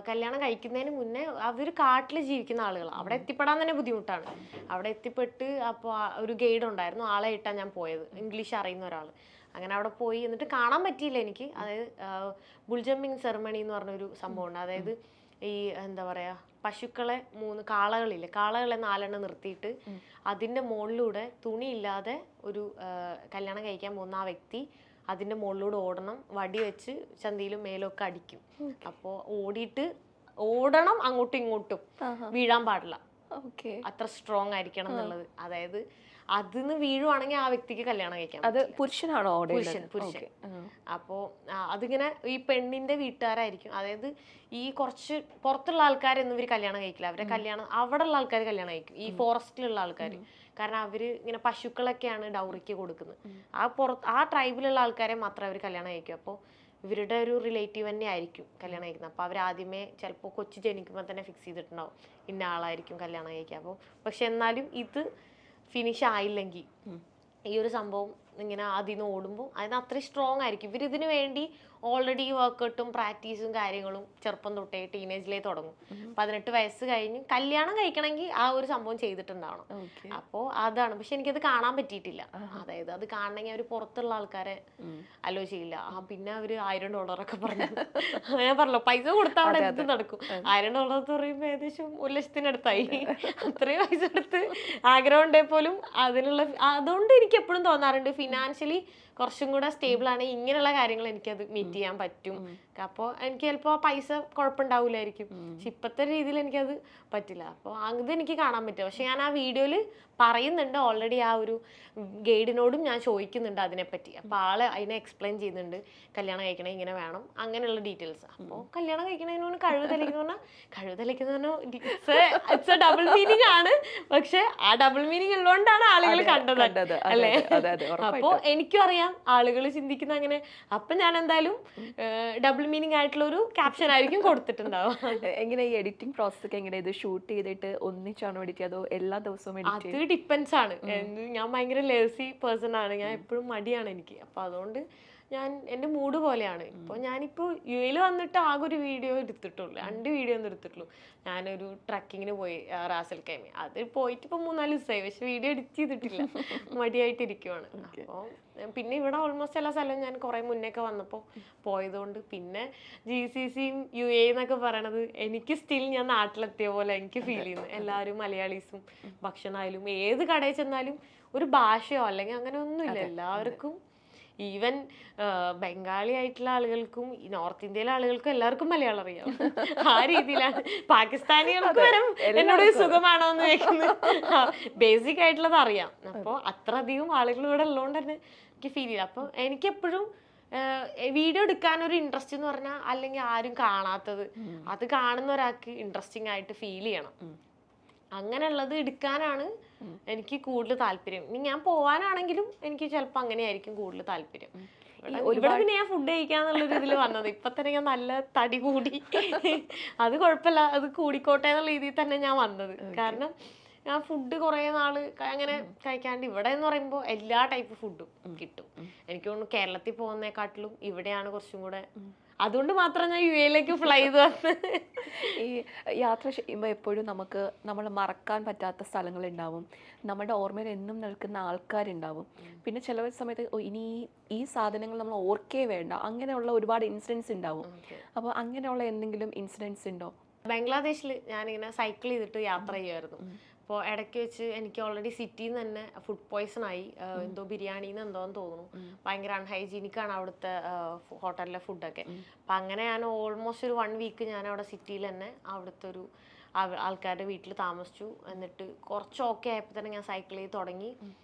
കല്യാണം കഴിക്കുന്നതിന് മുന്നേ അവർ കാട്ടിൽ ജീവിക്കുന്ന ആളുകളാണ്. അവിടെ എത്തിപ്പെടാൻ തന്നെ ബുദ്ധിമുട്ടാണ്. അവിടെ എത്തിപ്പെട്ട് അപ്പോൾ ഒരു ഗൈഡ് ഉണ്ടായിരുന്നു, ആളെ ഇട്ടാണ് ഞാൻ പോയത്, ഇംഗ്ലീഷ് അറിയുന്ന ഒരാൾ. അങ്ങനെ അവിടെ പോയി എന്നിട്ട് കാണാൻ പറ്റിയില്ല എനിക്ക്. അതായത് ബുൾ ജമ്പിങ് സെറമണി എന്ന് പറഞ്ഞൊരു സംഭവമുണ്ട്. അതായത് ഈ എന്താ പറയുക, പശുക്കളെ 3 കാളകളില്ലേ, കാളകളെ 4 എണ്ണം നിർത്തിയിട്ട് അതിൻ്റെ മുകളിലൂടെ തുണിയില്ലാതെ ഒരു കല്യാണം കഴിക്കാൻ പോകുന്ന ആ വ്യക്തി അതിൻ്റെ മുകളിലൂടെ ഓടണം, വടി വെച്ച് ചന്തിയിലും മേലൊക്കെ അടിക്കും. അപ്പോൾ ഓടണം, അങ്ങോട്ടും ഇങ്ങോട്ടും വീഴാൻ പാടില്ല, അത്ര സ്ട്രോങ് ആയിരിക്കണം എന്നുള്ളത്. അതായത് അതിന്ന് വീഴുവാണെങ്കിൽ ആ വ്യക്തിക്ക് കല്യാണം കഴിക്കാം. അത് പുരുഷനാണോ? പുരുഷൻ. അപ്പോ അതിങ്ങനെ ഈ പെണ്ണിന്റെ വീട്ടുകാരായിരിക്കും, അതായത് ഈ കുറച്ച് പുറത്തുള്ള ആൾക്കാരൊന്നും ഇവർ കല്യാണം കഴിക്കില്ല. അവരെ കല്യാണം അവിടെ ഉള്ള ആൾക്കാർ കല്യാണം കഴിക്കും, ഈ ഫോറസ്റ്റിലുള്ള ആൾക്കാർ. കാരണം അവര് ഇങ്ങനെ പശുക്കളൊക്കെയാണ് ഡൗറിക്ക് കൊടുക്കുന്നത്. ആ ട്രൈബിലുള്ള ആൾക്കാരെ മാത്രമേ അവർ കല്യാണം കഴിക്കൂ. അപ്പോൾ ഇവരുടെ ഒരു റിലേറ്റീവ് തന്നെ ആയിരിക്കും കല്യാണം കഴിക്കുന്നത്. അപ്പോൾ അവർ ആദ്യമേ ചിലപ്പോൾ കൊച്ചു ജനിക്കുമ്പോൾ തന്നെ ഫിക്സ് ചെയ്തിട്ടുണ്ടാവും ഇന്ന ആളായിരിക്കും കല്യാണം കഴിക്കുക. അപ്പോൾ പക്ഷെ എന്നാലും ഇത് ഫിനിഷ് ആയില്ലെങ്കിൽ ഈ ഒരു സംഭവം ഇങ്ങനെ അതിൽ നിന്ന് ഓടുമ്പോൾ അതിന് അത്രയും സ്ട്രോങ് ആയിരിക്കും. ഇവരിതിനു വേണ്ടി ഓൾറെഡി വർക്കൗട്ടും പ്രാക്ടീസും കാര്യങ്ങളും ചെറുപ്പം തൊട്ടേ ടീനേജിലേ തുടങ്ങും. 18 വയസ്സ് കഴിഞ്ഞ് കല്യാണം കഴിക്കണമെങ്കിൽ ആ ഒരു സംഭവം ചെയ്തിട്ടുണ്ടാവണം. അപ്പോൾ അതാണ്. പക്ഷെ എനിക്കത് കാണാൻ പറ്റിയിട്ടില്ല. അതായത് അത് കാണണമെങ്കിൽ അവർ പുറത്തുള്ള ആൾക്കാരെ അലോ ചെയ്യില്ല. പിന്നെ അവർ $1000 പറഞ്ഞു. ഞാൻ പറഞ്ഞല്ലോ, പൈസ കൊടുത്താൽ അവിടെ എന്ത് നടക്കും. $1000 എന്ന് പറയുമ്പോൾ ഏകദേശം 1 ലക്ഷത്തിനടുത്തായി. അത്രയും പൈസ എടുത്ത് ആഗ്രഹം ഉണ്ടേ പോലും അതിനുള്ള, അതുകൊണ്ട് എനിക്ക് എപ്പോഴും തോന്നാറുണ്ട് ഫിനാൻഷ്യലി കുറച്ചും കൂടെ സ്റ്റേബിൾ ആണെങ്കിൽ ഇങ്ങനെയുള്ള കാര്യങ്ങൾ എനിക്കത് മീറ്റ് ചെയ്യാൻ പറ്റും. അപ്പോൾ എനിക്ക് ചിലപ്പോൾ പൈസ കുഴപ്പമുണ്ടാവില്ലായിരിക്കും. പക്ഷെ ഇപ്പോഴത്തെ രീതിയിൽ എനിക്കത് പറ്റില്ല. അപ്പോൾ അതെനിക്ക് കാണാൻ പറ്റും. പക്ഷെ ഞാൻ ആ വീഡിയോയിൽ പറയുന്നുണ്ട്, ഓൾറെഡി ആ ഒരു ഗൈഡിനോടും ഞാൻ ചോദിക്കുന്നുണ്ട് അതിനെപ്പറ്റി. അപ്പോൾ ആള് അതിനെ എക്സ്പ്ലെയിൻ ചെയ്യുന്നുണ്ട്, കല്യാണം കഴിക്കണേ ഇങ്ങനെ വേണം, അങ്ങനെയുള്ള ഡീറ്റെയിൽസ്. അപ്പോൾ കല്യാണം കഴിക്കണതിന് പറഞ്ഞാൽ കഴിവ് തെളിക്കുന്ന ഇറ്റ്സ് എ ഡബിൾ മീനിങ് ആണ്. പക്ഷെ ആ ഡബിൾ മീനിങ് ഉള്ളതുകൊണ്ടാണ് ആളുകൾ കണ്ടത്, അല്ലേ? അപ്പോൾ എനിക്കും അറിയാം ആളുകൾ ചിന്തിക്കുന്ന അങ്ങനെ. അപ്പൊ ഞാൻ എന്തായാലും ഡബിൾ മീനിങ് ആയിട്ടുള്ള ഒരു ക്യാപ്ഷൻ ആയിരിക്കും കൊടുത്തിട്ടുണ്ടാവും. എങ്ങനെ ഈ എഡിറ്റിംഗ് പ്രോസസ് ഒക്കെ എങ്ങനെ? ഇത് ഷൂട്ട് ചെയ്തിട്ട് ഒന്നിച്ചാണോ എഡിറ്റ് ചെയ്തോ എല്ലാ ദിവസവും? അത് ഡിപ്പെൻസ് ആണ്. ഞാൻ ഭയങ്കര ലേസി പേഴ്സൺ ആണ്, ഞാൻ എപ്പോഴും മടിയാണ് എനിക്ക്. അപ്പൊ അതുകൊണ്ട് ഞാൻ എൻ്റെ മൂഡ് പോലെയാണ്. ഇപ്പോൾ ഞാനിപ്പോൾ UAE വന്നിട്ട് ആകെ ഒരു വീഡിയോ എടുത്തിട്ടുള്ളൂ, 2 വീഡിയോ ഒന്നും എടുത്തിട്ടുള്ളൂ. ഞാനൊരു ട്രക്കിങ്ങിന് പോയി റാസൽ കൈമ, അത് പോയിട്ട് ഇപ്പോൾ 4-5 ദിവസമായി. പക്ഷെ വീഡിയോ എഡിറ്റ് ചെയ്തിട്ടില്ല, മടിയായിട്ടിരിക്കുവാണ്. അപ്പോൾ പിന്നെ ഇവിടെ ഓൾമോസ്റ്റ് എല്ലാ സ്ഥലവും ഞാൻ കുറേ മുന്നേക്കെ വന്നപ്പോൾ പോയതുകൊണ്ട് പിന്നെ GCCയും UAE എന്നൊക്കെ പറയണത് എനിക്ക് സ്റ്റിൽ ഞാൻ നാട്ടിലെത്തിയ പോലെ എനിക്ക് ഫീൽ ചെയ്യുന്നു. എല്ലാവരും മലയാളീസും ഭക്ഷണമായാലും ഏത് കടയിൽ ചെന്നാലും ഒരു ഭാഷയോ അല്ലെങ്കിൽ അങ്ങനെ ഒന്നുമില്ല. എല്ലാവർക്കും ഈവൻ ബംഗാളി ആയിട്ടുള്ള ആളുകൾക്കും നോർത്ത് ഇന്ത്യയിലെ ആളുകൾക്കും എല്ലാവർക്കും മലയാളം അറിയാം. ആ രീതിയിലാണ്. പാകിസ്ഥാനികൾക്ക് വരെ എന്നോട് സുഖമാണോ എന്ന് ചോദിക്കുന്നത്. ബേസിക് ആയിട്ടുള്ളത് അറിയാം. അപ്പോൾ അത്ര അധികം ആളുകൾ ഇവിടെ ഉള്ളതുകൊണ്ട് തന്നെ എനിക്ക് ഫീൽ ചെയ്യില്ല. അപ്പോൾ എനിക്കെപ്പോഴും വീഡിയോ എടുക്കാനൊരു ഇൻട്രസ്റ്റ് എന്ന് പറഞ്ഞാൽ അല്ലെങ്കിൽ ആരും കാണാത്തത് അത് കാണുന്ന ഒരാൾക്ക് ഇൻട്രസ്റ്റിംഗ് ആയിട്ട് ഫീൽ ചെയ്യണം. അങ്ങനെയുള്ളത് എടുക്കാനാണ് എനിക്ക് കൂടുതൽ താല്പര്യം. ഇനി ഞാൻ പോവാനാണെങ്കിലും എനിക്ക് ചിലപ്പോൾ അങ്ങനെയായിരിക്കും കൂടുതൽ താല്പര്യം. ഇവിടെ പിന്നെ ഞാൻ ഫുഡ് കഴിക്കാന്നുള്ളൊരു ഇതിൽ വന്നത്. ഇപ്പൊ തന്നെ ഞാൻ നല്ല തടി കൂടി, അത് കുഴപ്പമില്ല, അത് കൂടിക്കോട്ടെ എന്നുള്ള രീതിയിൽ തന്നെ ഞാൻ വന്നത്. കാരണം ഞാൻ ഫുഡ് കുറേ നാള് അങ്ങനെ കഴിക്കാണ്ട്, ഇവിടെ എന്ന് പറയുമ്പോൾ എല്ലാ ടൈപ്പ് ഫുഡും കിട്ടും. എനിക്ക് തോന്നുന്നു കേരളത്തിൽ പോകുന്നതിനെക്കാട്ടിലും ഇവിടെയാണ് കുറച്ചും കൂടെ അതുകൊണ്ട് മാത്രം ഞാൻ യു എയിലേക്ക് ഫ്ലൈ ചെയ്ത് വന്ന്. ഈ യാത്ര ചെയ്യുമ്പോൾ എപ്പോഴും നമുക്ക് നമ്മൾ മറക്കാൻ പറ്റാത്ത സ്ഥലങ്ങളുണ്ടാവും, നമ്മുടെ ഓർമ്മയിൽ എന്നും നിൽക്കുന്ന ആൾക്കാരുണ്ടാവും. പിന്നെ ചില സമയത്ത് ഇനി ഈ സാധനങ്ങൾ നമ്മൾ ഓർക്കേ വേണ്ട, അങ്ങനെയുള്ള ഒരുപാട് ഇൻസിഡൻസ് ഉണ്ടാവും. അപ്പോൾ അങ്ങനെയുള്ള എന്തെങ്കിലും ഇൻസിഡൻസ് ഉണ്ടോ? ബംഗ്ലാദേശിൽ ഞാനിങ്ങനെ സൈക്കിൾ ചെയ്തിട്ട് യാത്ര ചെയ്യുമായിരുന്നു. അപ്പോൾ ഇടയ്ക്ക് വെച്ച് എനിക്ക് ഓൾറെഡി സിറ്റിയിൽ നിന്ന് തന്നെ ഫുഡ് പോയ്സൺ ആയി. എന്തോ ബിരിയാണിന്ന് എന്തോന്ന് തോന്നുന്നു. ഭയങ്കര അൺഹൈജീനിക്കാണ് അവിടുത്തെ ഹോട്ടലിലെ ഫുഡൊക്കെ. അപ്പം അങ്ങനെ ഞാൻ ഓൾമോസ്റ്റ് ഒരു 1 വീക്ക് ഞാൻ അവിടെ സിറ്റിയിൽ തന്നെ അവിടുത്തെ ഒരു ആൾക്കാരുടെ വീട്ടിൽ താമസിച്ചു. എന്നിട്ട് കുറച്ച് ഓക്കെ ആയപ്പോൾ തന്നെ ഞാൻ സൈക്കിൾ ചെയ്ത് തുടങ്ങി.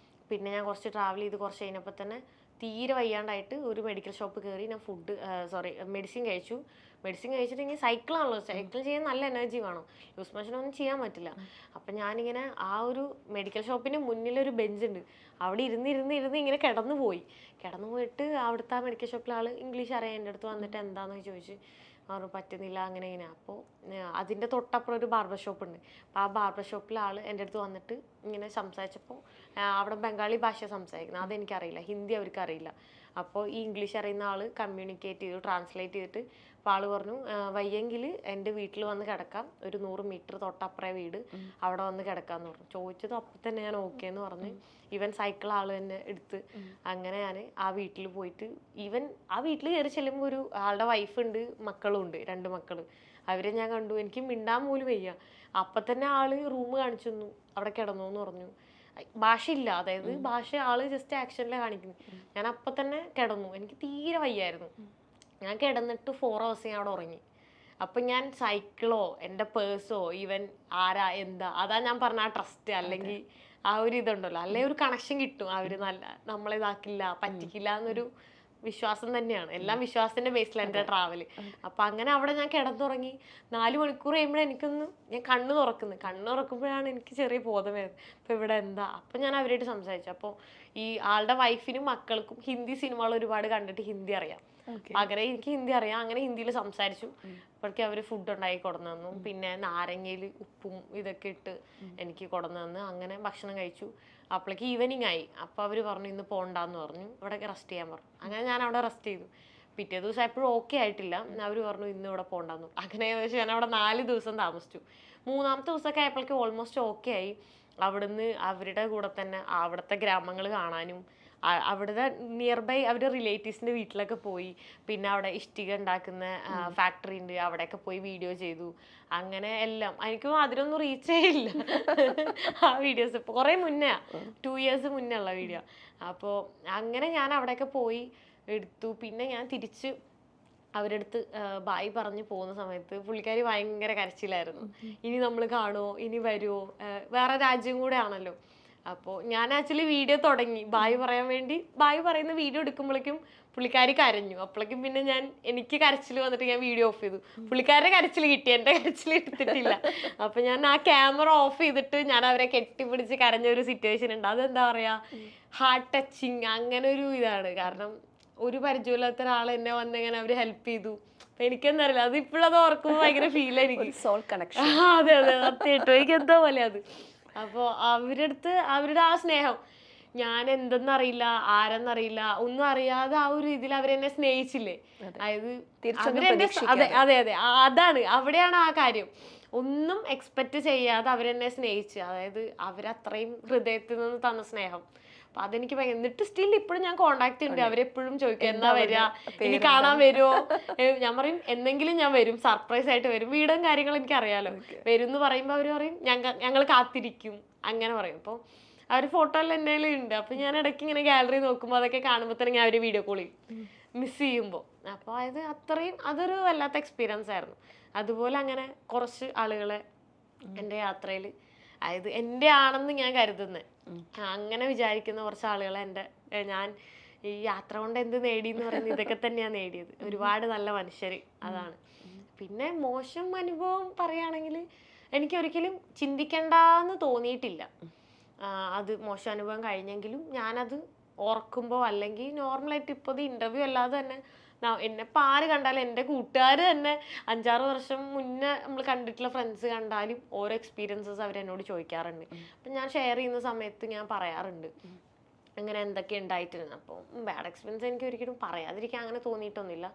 പിന്നെ ഞാൻ കുറച്ച് ട്രാവൽ ചെയ്ത് കുറച്ച് കഴിഞ്ഞപ്പോൾ തന്നെ തീരെ വയ്യാണ്ടായിട്ട് ഒരു മെഡിക്കൽ ഷോപ്പ് കയറി ഞാൻ മെഡിസിൻ കഴിച്ചു. മെഡിസിൻ കഴിച്ചിട്ടുണ്ടെങ്കിൽ സൈക്കിളാണല്ലോ, സൈക്കിൾ ചെയ്യാൻ നല്ല എനർജി വേണം, ലൂസ് മോഷനൊന്നും ചെയ്യാൻ പറ്റില്ല. അപ്പം ഞാനിങ്ങനെ ആ ഒരു മെഡിക്കൽ ഷോപ്പിന് മുന്നിലൊരു ബെഞ്ചുണ്ട്, അവിടെ ഇരുന്ന് ഇങ്ങനെ കിടന്നു പോയിട്ട് അവിടുത്തെ ആ മെഡിക്കൽ ഷോപ്പിലെ ആൾ ഇംഗ്ലീഷ് അറിയാൻ എൻ്റെ അടുത്ത് വന്നിട്ട് എന്താണെന്ന് ചോദിച്ച് പറഞ്ഞു പറ്റുന്നില്ല അങ്ങനെ ഇങ്ങനെ. അപ്പോൾ അതിൻ്റെ തൊട്ടപ്പുറം ഒരു ബാർബർ ഷോപ്പ് ഉണ്ട്. അപ്പോൾ ആ ബാർബർ ഷോപ്പിലെ ആൾ എൻ്റെ അടുത്ത് വന്നിട്ട് ഇങ്ങനെ സംസാരിച്ചപ്പോൾ അവിടെ ബംഗാളി ഭാഷ സംസാരിക്കുന്നത്, അതെനിക്കറിയില്ല, ഹിന്ദി അവർക്ക് അറിയില്ല. അപ്പോൾ ഈ ഇംഗ്ലീഷ് അറിയുന്ന ആൾ കമ്മ്യൂണിക്കേറ്റ് ചെയ്തു, ട്രാൻസ്ലേറ്റ് ചെയ്തിട്ട്. അപ്പോൾ ആൾ പറഞ്ഞു വയ്യെങ്കിൽ എൻ്റെ വീട്ടിൽ വന്ന് കിടക്കാം, ഒരു 100 മീറ്റർ തൊട്ടപ്പുറേ വീട്, അവിടെ വന്ന് കിടക്കാമെന്ന് പറഞ്ഞു. ചോദിച്ചത് അപ്പം തന്നെ ഞാൻ ഓക്കെ എന്ന് പറഞ്ഞ് ഈവൻ സൈക്കിൾ ആൾ തന്നെ എടുത്ത് അങ്ങനെ ഞാൻ ആ വീട്ടിൽ പോയിട്ട് ഈവൻ ആ വീട്ടിൽ കയറി ചെല്ലുമ്പോൾ ഒരു ആളുടെ വൈഫുണ്ട്, മക്കളും ഉണ്ട്, 2 മക്കൾ. അവരെ ഞാൻ കണ്ടു, എനിക്ക് മിണ്ടാൻ പോലും വയ്യ. അപ്പം തന്നെ ആൾ റൂം കാണിച്ചു തന്നു, അവിടെ കിടന്നു എന്ന് പറഞ്ഞു. ഭാഷയില്ല, അതായത് ഭാഷ ആള് ജസ്റ്റ് ആക്ഷനിലാണ് കാണിക്കുന്നത്. ഞാൻ അപ്പം തന്നെ കിടന്നു, എനിക്ക് തീരെ വയ്യായിരുന്നു. ഞാൻ കിടന്നിട്ട് 4 hours ഞാൻ അവിടെ ഉറങ്ങി. അപ്പം ഞാൻ സൈക്കിളോ എൻ്റെ പേഴ്സോ ഈവൻ ആരാ എന്താ അതാ ഞാൻ പറഞ്ഞ ആ ട്രസ്റ്റ്, അല്ലെങ്കിൽ ആ ഒരു ഇതുണ്ടല്ലോ, അല്ലെങ്കിൽ ഒരു കണക്ഷൻ കിട്ടും. അവർ നമ്മളിതാക്കില്ല, പറ്റിക്കില്ല എന്നൊരു വിശ്വാസം തന്നെയാണ്. എല്ലാം വിശ്വാസത്തിന്റെ ബേസിലാണ് എൻ്റെ ട്രാവല്. അപ്പം അങ്ങനെ അവിടെ ഞാൻ കിടന്നുറങ്ങി. 4 മണിക്കൂർ കഴിയുമ്പോഴേ ഞാൻ കണ്ണ് തുറക്കുമ്പോഴാണ് എനിക്ക് ചെറിയ ബോധമായിരുന്നു. അപ്പം ഇവിടെ എന്താ. അപ്പം ഞാൻ അവരായിട്ട് സംസാരിച്ചു. അപ്പോൾ ഈ ആളുടെ വൈഫിനും മക്കൾക്കും ഹിന്ദി സിനിമകൾ ഒരുപാട് കണ്ടിട്ട് ഹിന്ദി അറിയാം. അങ്ങനെ എനിക്ക് ഹിന്ദി അറിയാം. അങ്ങനെ ഹിന്ദിയിൽ സംസാരിച്ചു. അപ്പോഴേക്കും അവർ ഫുഡ് ഉണ്ടാക്കി കൊണ്ടുവന്നു തന്നു. പിന്നെ നാരങ്ങയിൽ ഉപ്പും ഇതൊക്കെ ഇട്ട് എനിക്ക് കൊണ്ടുവന്നു തന്ന് അങ്ങനെ ഭക്ഷണം കഴിച്ചു. അപ്പോഴേക്ക് ഈവനിങ് ആയി. അപ്പോൾ അവർ പറഞ്ഞു ഇന്ന് പോകണ്ടെന്ന് പറഞ്ഞു, ഇവിടെ റെസ്റ്റ് ചെയ്യാൻ പറഞ്ഞു. അങ്ങനെ ഞാൻ അവിടെ റെസ്റ്റ് ചെയ്തു. പിറ്റേ ദിവസം എപ്പോഴും ഓക്കെ ആയിട്ടില്ല. അവർ പറഞ്ഞു ഇന്ന് ഇവിടെ പോകണ്ടെന്ന്. അങ്ങനെ ഏകദേശം ഞാൻ അവിടെ 4 ദിവസം താമസിച്ചു. 3-ാമത്തെ ദിവസമൊക്കെ ആയപ്പോഴേക്കും ഓൾമോസ്റ്റ് ഓക്കെ ആയി. അവിടുന്ന് അവരുടെ കൂടെ തന്നെ അവിടുത്തെ ഗ്രാമങ്ങൾ കാണാനും അവിടുത്തെ നിയർ ബൈ അവരുടെ റിലേറ്റീവ്സിൻ്റെ വീട്ടിലൊക്കെ പോയി. പിന്നെ അവിടെ ഇഷ്ടിക ഉണ്ടാക്കുന്ന ഫാക്ടറി ഉണ്ട്, അവിടെയൊക്കെ പോയി വീഡിയോ ചെയ്തു. അങ്ങനെ എല്ലാം എനിക്കും അതിനൊന്നും റീച്ചേ ഇല്ല ആ വീഡിയോസ്. ഇപ്പോൾ കുറേ മുന്നേ 2 years മുന്നേ ഉള്ള വീഡിയോ. അപ്പോൾ അങ്ങനെ ഞാൻ അവിടെയൊക്കെ പോയി എടുത്തു. പിന്നെ ഞാൻ തിരിച്ച് അവരുടെ അടുത്ത് ബായ് പറഞ്ഞ് പോകുന്ന സമയത്ത് പുള്ളിക്കാരി ഭയങ്കര കരച്ചിലായിരുന്നു. ഇനി നമ്മൾ കാണുമോ, ഇനി വരുമോ, വേറെ രാജ്യം കൂടെ ആണല്ലോ. അപ്പോൾ ഞാൻ ആക്ച്വലി വീഡിയോ തുടങ്ങി ബായ് പറയാൻ വേണ്ടി. ബായ് പറയുന്ന വീഡിയോ എടുക്കുമ്പോഴേക്കും പുള്ളിക്കാരി കരഞ്ഞു. അപ്പോഴേക്കും പിന്നെ എനിക്ക് കരച്ചിൽ വന്നിട്ട് ഞാൻ വീഡിയോ ഓഫ് ചെയ്തു. പുള്ളിക്കാരുടെ കരച്ചിൽ കിട്ടി, എൻ്റെ കരച്ചിൽ എടുത്തിട്ടില്ല. അപ്പം ഞാൻ ആ ക്യാമറ ഓഫ് ചെയ്തിട്ട് ഞാൻ അവരെ കെട്ടിപ്പിടിച്ച് കരഞ്ഞ ഒരു സിറ്റുവേഷൻ ഉണ്ട്. അതെന്താ പറയുക, ഹാർട്ട് ടച്ചിങ് അങ്ങനെ ഒരു ഇതാണ്. കാരണം ഒരു പരിചയമില്ലാത്ത ഒരാൾ എന്നെ വന്നിങ്ങനെ അവർ ഹെൽപ്പ് ചെയ്തു. അപ്പം എനിക്കെന്താ അറിയില്ല, അത് ഇപ്പോഴത് ഓർക്കുമ്പോൾ ഭയങ്കര ഫീൽ എനിക്ക്. Soul connection. അതെ സത്യമായിട്ടും എനിക്ക് എന്തോ പോലെ അത്. അപ്പോൾ അവരുടെ ആ സ്നേഹം, ഞാൻ എന്തെന്നറിയില്ല, ആരെന്നറിയില്ല, ഒന്നും അറിയാതെ ആ ഒരു ഇതിൽ അവരെന്നെ സ്നേഹിച്ചില്ലേ. അതായത് അതെ അതാണ്, അവിടെയാണ് ആ കാര്യം. ഒന്നും എക്സ്പെക്ട് ചെയ്യാതെ അവരെന്നെ സ്നേഹിച്ച്, അതായത് അവരത്രയും ഹൃദയത്തിൽ നിന്ന് തന്ന സ്നേഹം. അപ്പൊ അതെനിക്ക് എന്നിട്ട് സ്റ്റിൽ ഇപ്പോഴും ഞാൻ കോണ്ടാക്ട് ഉണ്ട്. അവരെപ്പോഴും ചോദിക്കും എന്നാ വരിക, ഇനി കാണാൻ വരുമോ. ഞാൻ പറയും എന്തെങ്കിലും ഞാൻ വരും, സർപ്രൈസ് ആയിട്ട് വരും. വീടും കാര്യങ്ങളും എനിക്ക് അറിയാലോ. വരും എന്ന് പറയുമ്പോൾ അവർ പറയും ഞങ്ങൾ കാത്തിരിക്കും, അങ്ങനെ പറയും. അപ്പോൾ അവർ ഫോട്ടോയിൽ എൻ്റെ ഉണ്ട്. അപ്പം ഞാൻ ഇടയ്ക്ക് ഇങ്ങനെ ഗാലറി നോക്കുമ്പോൾ അതൊക്കെ കാണുമ്പോൾ തന്നെ ഞാൻ അവർ വീഡിയോ കോൾ ചെയ്യും മിസ് ചെയ്യുമ്പോൾ. അപ്പോൾ അതൊരു വല്ലാത്ത എക്സ്പീരിയൻസ് ആയിരുന്നു. അതുപോലെ അങ്ങനെ കുറച്ച് ആളുകളെ എൻ്റെ യാത്രയിൽ, അതായത് എൻ്റെ ആണെന്ന് ഞാൻ കരുതുന്നത്, അങ്ങനെ വിചാരിക്കുന്ന കുറച്ച് ആളുകളെ ഞാൻ ഈ യാത്ര കൊണ്ട് എന്ത് നേടി എന്ന് പറയുന്നത് ഇതൊക്കെ തന്നെയാണ് നേടിയത്. ഒരുപാട് നല്ല മനുഷ്യർ, അതാണ്. പിന്നെ മോശം അനുഭവം പറയുകയാണെങ്കിൽ എനിക്കൊരിക്കലും ചിന്തിക്കണ്ടെന്ന് തോന്നിയിട്ടില്ല. അത് മോശം അനുഭവം കഴിഞ്ഞെങ്കിലും ഞാനത് ഓർക്കുമ്പോൾ, അല്ലെങ്കിൽ നോർമലായിട്ട് ഇപ്പോൾ ഇത് ഇൻ്റർവ്യൂ അല്ലാതെ തന്നെ എന്നെപ്പോൾ ആര് കണ്ടാലും, എൻ്റെ കൂട്ടുകാർ തന്നെ 5-6 വർഷം മുന്നേ നമ്മൾ കണ്ടിട്ടുള്ള ഫ്രണ്ട്സ് കണ്ടാലും ഓരോ എക്സ്പീരിയൻസസ് അവരെന്നോട് ചോദിക്കാറുണ്ട്. അപ്പം ഞാൻ ഷെയർ ചെയ്യുന്ന സമയത്ത് ഞാൻ പറയാറുണ്ട് അങ്ങനെ എന്തൊക്കെ ഉണ്ടായിട്ടിരുന്നു. അപ്പോൾ ബാഡ് എക്സ്പീരിയൻസ് എനിക്ക് ഒരിക്കലും പറയാതിരിക്കാൻ അങ്ങനെ തോന്നിയിട്ടൊന്നുമില്ല.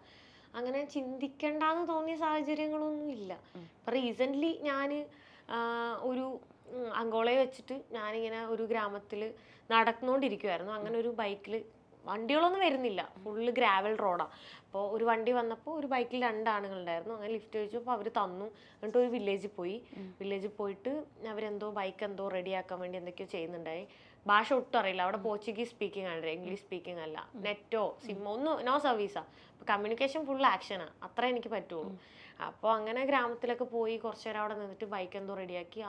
അങ്ങനെ ചിന്തിക്കണ്ടെന്ന് തോന്നിയ സാഹചര്യങ്ങളൊന്നും ഇല്ല. ഇപ്പം റീസെൻ്റ്ലി ഞാൻ ഒരു അങ്കോളയെ വെച്ചിട്ട് ഞാനിങ്ങനെ ഒരു ഗ്രാമത്തിൽ നടന്നുകൊണ്ടിരിക്കുമായിരുന്നു. അങ്ങനെ ഒരു ബൈക്കിൽ വണ്ടികളൊന്നും വരുന്നില്ല, ഫുള്ള് ഗ്രാവൽ റോഡാണ്. അപ്പോൾ ഒരു വണ്ടി വന്നപ്പോൾ ഒരു ബൈക്കിൽ 2 ആണുങ്ങളുണ്ടായിരുന്നു. അങ്ങനെ ലിഫ്റ്റ് ചോദിച്ചപ്പോൾ അവർ തന്നു. എന്നിട്ട് ഒരു വില്ലേജിൽ പോയിട്ട് അവരെന്തോ ബൈക്ക് എന്തോ റെഡിയാക്കാൻ വേണ്ടി എന്തൊക്കെയോ ചെയ്യുന്നുണ്ടായി. ഭാഷ ഒട്ടും അറിയില്ല. അവിടെ പോർച്ചുഗീസ് സ്പീക്കിംഗ് ആണ്, ഇംഗ്ലീഷ് സ്പീക്കിംഗ് അല്ല. നെറ്റോ സിമ്മോ ഒന്നും നോ സർവീസാണ്. അപ്പോൾ കമ്മ്യൂണിക്കേഷൻ ഫുൾ ആക്ഷനാണ്. അത്ര എനിക്ക് പറ്റുള്ളൂ. അപ്പോൾ അങ്ങനെ ഗ്രാമത്തിലൊക്കെ പോയി കുറച്ച് നേരം അവിടെ നിന്നിട്ട് ബൈക്ക് എന്തോ റെഡിയാക്കി.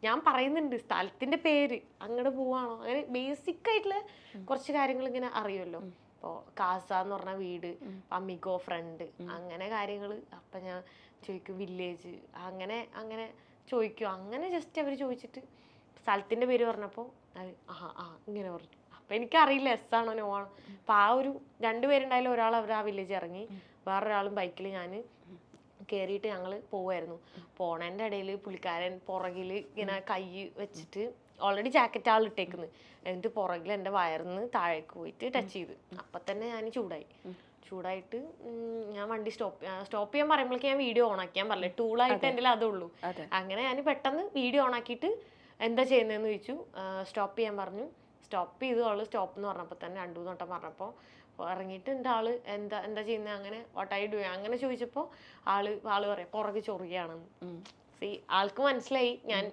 ഞാൻ പറയുന്നുണ്ട് സ്ഥലത്തിൻ്റെ പേര്, അങ്ങോട്ട് പോവാണോ, അങ്ങനെ ബേസിക് ആയിട്ടുള്ള കുറച്ച് കാര്യങ്ങൾ ഇങ്ങനെ അറിയുമല്ലോ. ഇപ്പോൾ കാസ എന്ന് പറഞ്ഞ വീട്, അമിഗോ ഫ്രണ്ട്, അങ്ങനെ കാര്യങ്ങൾ. അപ്പം ഞാൻ ചോദിക്കും വില്ലേജ്, അങ്ങനെ ചോദിക്കും. അങ്ങനെ ജസ്റ്റ് അവർ ചോദിച്ചിട്ട് സ്ഥലത്തിൻ്റെ പേര് പറഞ്ഞപ്പോൾ അത് ഇങ്ങനെ പറഞ്ഞു. അപ്പം എനിക്കറിയില്ല എസ് ആണോ നോ ആണോ. അപ്പം ആ ഒരു 2 പേരുണ്ടായാലും ഒരാൾ അവർ ആ വില്ലേജ് ഇറങ്ങി, വേറൊരാളും ബൈക്കിൽ ഞാൻ കയറിയിട്ട് ഞങ്ങൾ പോവായിരുന്നു. പോണേൻ്റെ ഇടയിൽ പുള്ളിക്കാരൻ പുറകിൽ ഇങ്ങനെ കൈ വെച്ചിട്ട് ഓൾറെഡി ജാക്കറ്റ് ആൾ ഇട്ടേക്കുന്നു. എന്നിട്ട് പുറകിൽ എൻ്റെ വയറിന്ന് താഴേക്ക് പോയിട്ട് ടച്ച് ചെയ്ത്. അപ്പം തന്നെ ഞാൻ ചൂടായിട്ട് ഞാൻ വണ്ടി സ്റ്റോപ്പ് ചെയ്യാൻ പറയുമ്പോഴേക്ക് ഞാൻ വീഡിയോ ഓൺ ആക്കി. ഞാൻ പറഞ്ഞില്ലേ ടൂളായിട്ട് എൻ്റെ അതേ ഉള്ളൂ. അങ്ങനെ ഞാൻ പെട്ടെന്ന് വീഡിയോ ഓൺ ആക്കിയിട്ട് എന്താ ചെയ്യുന്നതെന്ന് ചോദിച്ചു. സ്റ്റോപ്പ് ചെയ്യാൻ പറഞ്ഞു. സ്റ്റോപ്പ് ചെയ്തു. ആള് സ്റ്റോപ്പ് എന്ന് പറഞ്ഞപ്പോൾ തന്നെ 2-3 വട്ടം പറഞ്ഞപ്പോൾ ഇറങ്ങിയിട്ട് എൻ്റെ ആള് എന്താ ചെയ്യുന്നത്, അങ്ങനെ വാട്ട് ഐ ഡു അങ്ങനെ ചോദിച്ചപ്പോൾ ആള് പറയാം പുറകെ ചൊറിയാണെന്ന്. ആൾക്ക് മനസ്സിലായി ഞാൻ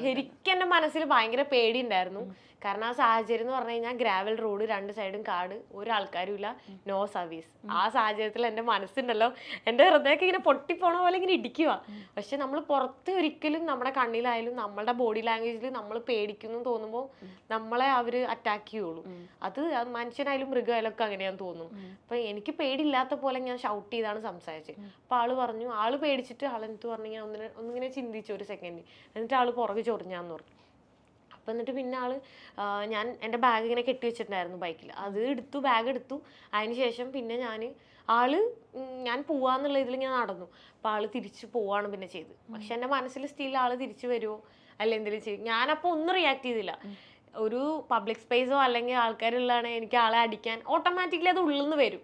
ശരിക്കും എൻ്റെ മനസ്സിൽ ഭയങ്കര പേടി ഉണ്ടായിരുന്നു. കാരണം ആ സാഹചര്യം എന്ന് പറഞ്ഞു കഴിഞ്ഞാൽ ഗ്രാവൽ റോഡ്, 2 സൈഡും കാട്, ഒരാൾക്കാരും ഇല്ല, നോ സർവീസ്. ആ സാഹചര്യത്തിൽ എൻ്റെ മനസ്സുണ്ടല്ലോ, എൻ്റെ ഹൃദയമൊക്കെ ഇങ്ങനെ പൊട്ടിപ്പോണ പോലെ ഇങ്ങനെ ഇടിക്കുക. പക്ഷെ നമ്മൾ പുറത്ത് ഒരിക്കലും നമ്മുടെ കണ്ണിലായാലും നമ്മളുടെ ബോഡി ലാംഗ്വേജിൽ നമ്മൾ പേടിക്കുന്നു തോന്നുമ്പോൾ നമ്മളെ അവർ അറ്റാക്ക് ചെയ്യുള്ളൂ. അത് മനുഷ്യനായാലും മൃഗമായാലും ഒക്കെ അങ്ങനെയാന്ന് തോന്നുന്നു. അപ്പൊ എനിക്ക് പേടിയില്ലാത്ത പോലെ ഞാൻ ഷൗട്ട് ചെയ്താണ് സംസാരിച്ചത്. അപ്പൊ ആള് പറഞ്ഞു, ആള് പേടിച്ചിട്ട് ആളെന്ത് പറഞ്ഞു, ഞാൻ ഒന്നിങ്ങനെ ചിന്തിച്ചു ഒരു സെക്കൻഡ്. എന്നിട്ട് ആള് പുറകെ ചൊറിഞ്ഞാന്ന് പറഞ്ഞു. അപ്പം എന്നിട്ട് പിന്നെ ഞാൻ എൻ്റെ ബാഗ് ഇങ്ങനെ കെട്ടി വെച്ചിട്ടുണ്ടായിരുന്നു ബൈക്കിൽ, ബാഗ് എടുത്തു. അതിന് ശേഷം പിന്നെ ഞാൻ പോവാന്നുള്ള ഇതിൽ ഞാൻ നടന്നു. അപ്പോൾ ആള് തിരിച്ചു പോവാണ് പിന്നെ ചെയ്ത്. പക്ഷെ എൻ്റെ മനസ്സിൽ സ്റ്റിൽ ആള് തിരിച്ചു വരുമോ അല്ല എന്തെങ്കിലും ചെയ്യും. ഞാനപ്പോൾ ഒന്നും റിയാക്ട് ചെയ്തില്ല. ഒരു പബ്ലിക് സ്പേസോ അല്ലെങ്കിൽ ആൾക്കാരുള്ളതാണ് എനിക്ക് ആളെ അടിക്കാൻ ഓട്ടോമാറ്റിക്കലി അത് ഉള്ളിൽ നിന്ന് വരും.